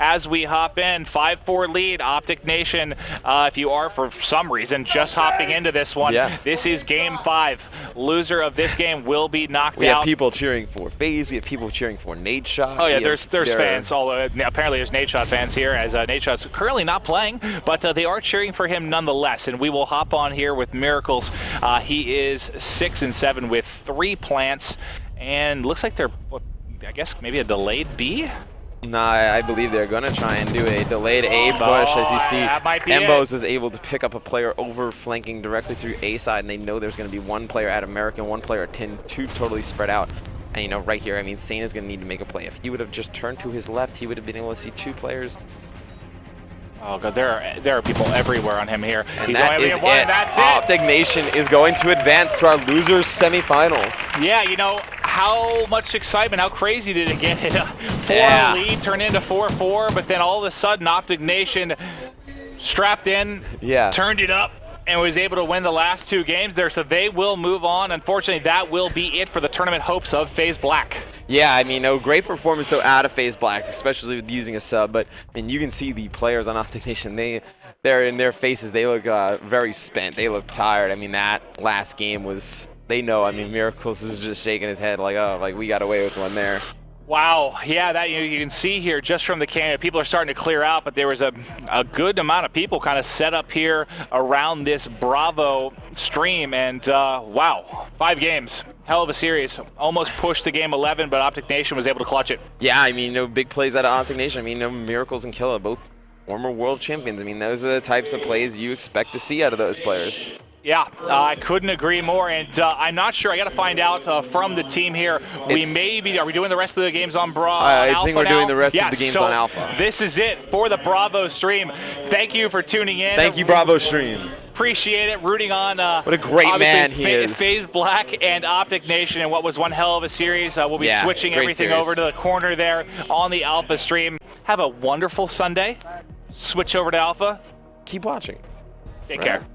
as we hop in, 5-4 lead, Optic Nation, if you are for some reason just hopping into this one, this is game 5. Loser of this game will be knocked out. We have people cheering for FaZe. We have people cheering for Nadeshot. Oh yeah, there's fans. Apparently there's Nadeshot fans here, as Nadeshot's currently not playing, but they are cheering for him nonetheless. And we will hop on here with Miracles. He is 6-7 with 3 plants, and looks like they're, I guess, maybe a delayed B? Nah, I believe they're going to try and do a delayed A push. As you see, Mbos was able to pick up a player over flanking directly through A side, and they know there's going to be 1 player at American, 1 player at 10, 2 totally spread out. And, you know, right here, I mean, Sane is going to need to make a play. If he would have just turned to his left, he would have been able to see 2 players. Oh god, there are people everywhere on him here. And He's that only is in one, it. and that's Optic Nation is going to advance to our losers semifinals. Yeah, you know, how much excitement, how crazy did it get? 4 lead turned into 4-4, but then all of a sudden Optic Nation strapped in, turned it up, and was able to win the last 2 games there, so they will move on. Unfortunately, that will be it for the tournament hopes of FaZe Black. Yeah, I mean, no, great performance so out of FaZe Black, especially with using a sub. But I mean, you can see the players on Optic Nation. They're in their faces. They look very spent. They look tired. I mean, that last game was. They know. I mean, Miracles is just shaking his head like, oh, like we got away with one there. Wow, yeah, that you can see here just from the camera, people are starting to clear out, but there was a good amount of people kind of set up here around this Bravo stream, and wow, 5 games, hell of a series. Almost pushed to game 11, but Optic Nation was able to clutch it. Yeah, I mean, no big plays out of Optic Nation. I mean, no Miracles and Killa, both former world champions. I mean, those are the types of plays you expect to see out of those players. Yeah, I couldn't agree more, and I'm not sure. I got to find out from the team here. Are we doing the rest of the games on Bravo? I think we're doing the rest of the games on Alpha. This is it for the Bravo stream. Thank you for tuning in. Thank you, Bravo stream. Appreciate it. Rooting on what a great man he is. FaZe Black and Optic Nation, and what was one hell of a series. We'll be switching everything over to the corner there on the Alpha stream. Have a wonderful Sunday. Switch over to Alpha. Keep watching. Take care.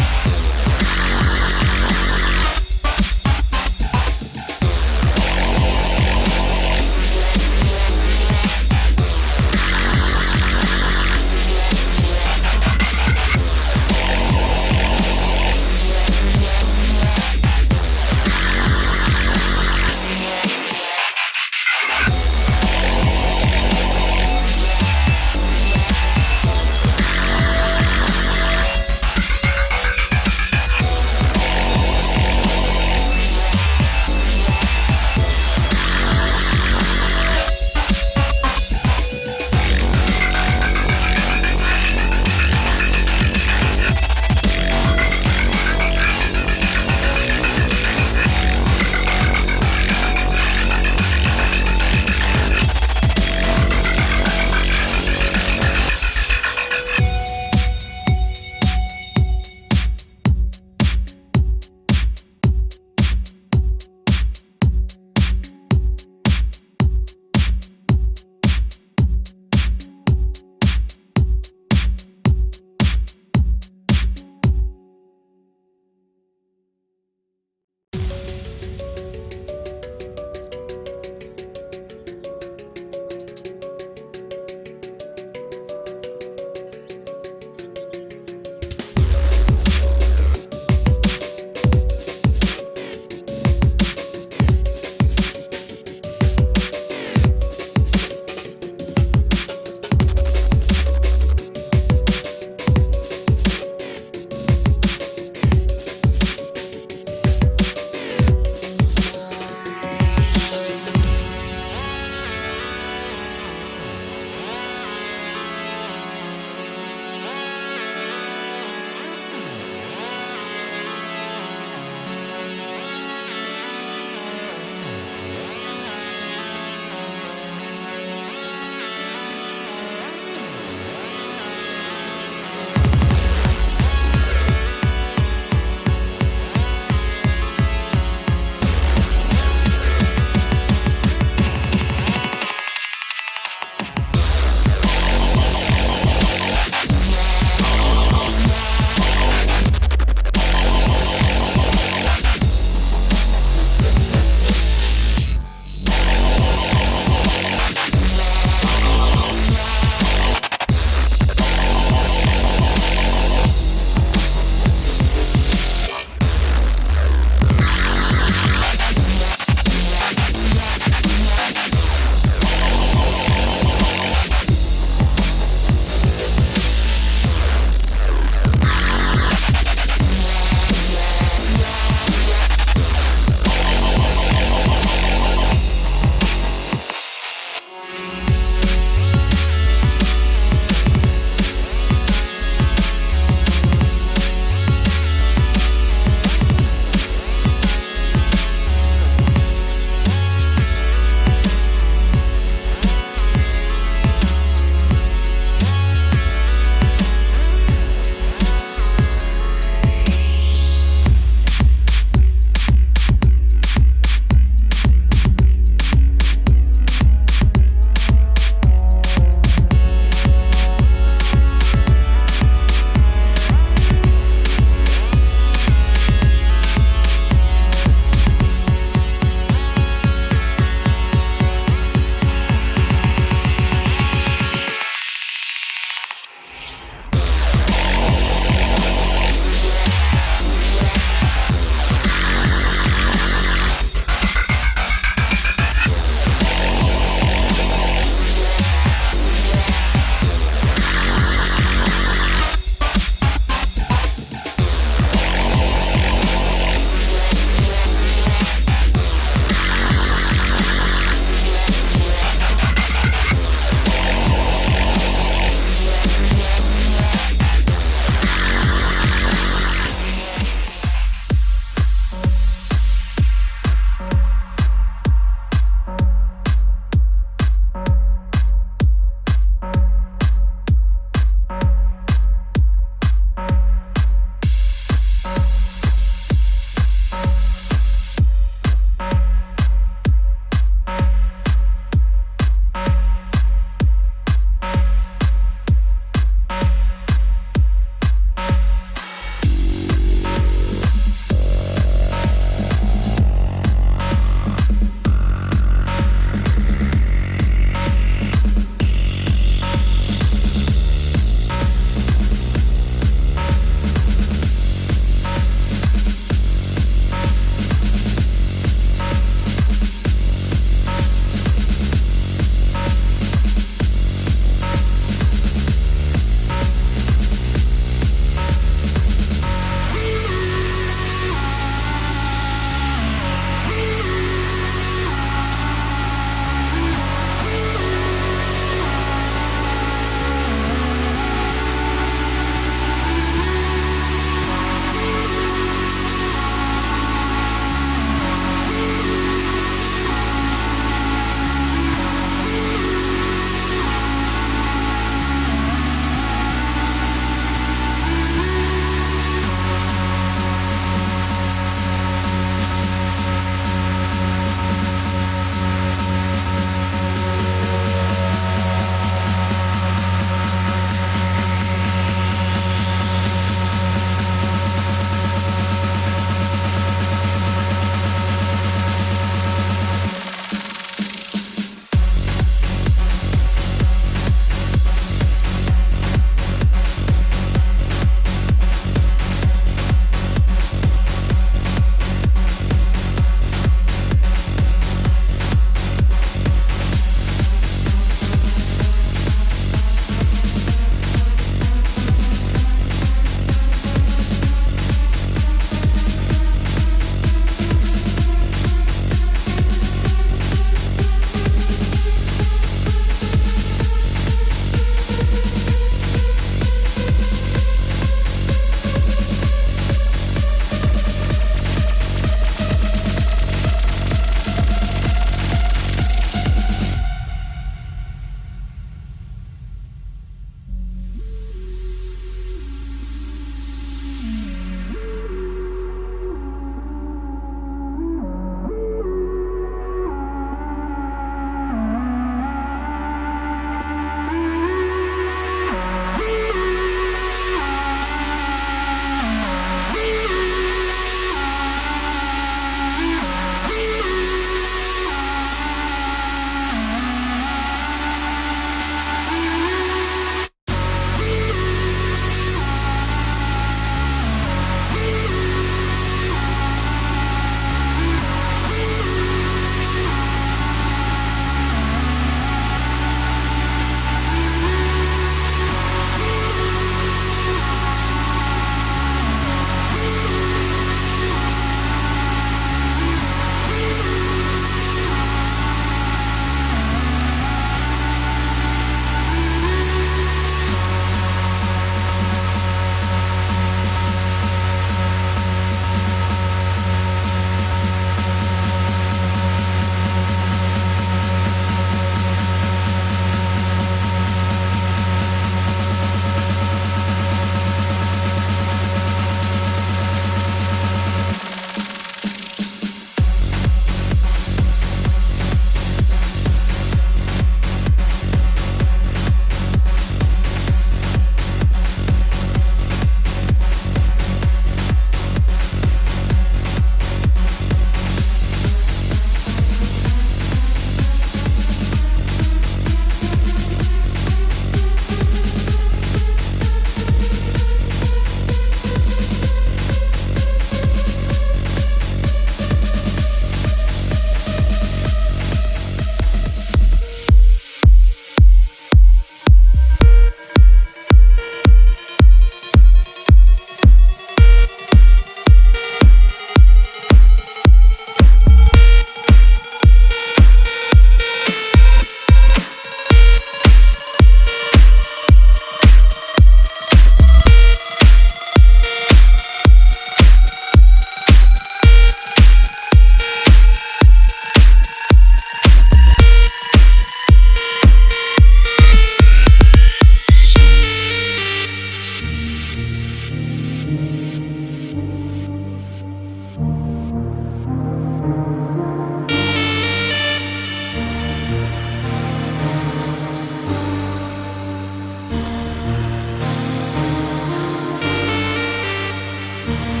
Bye.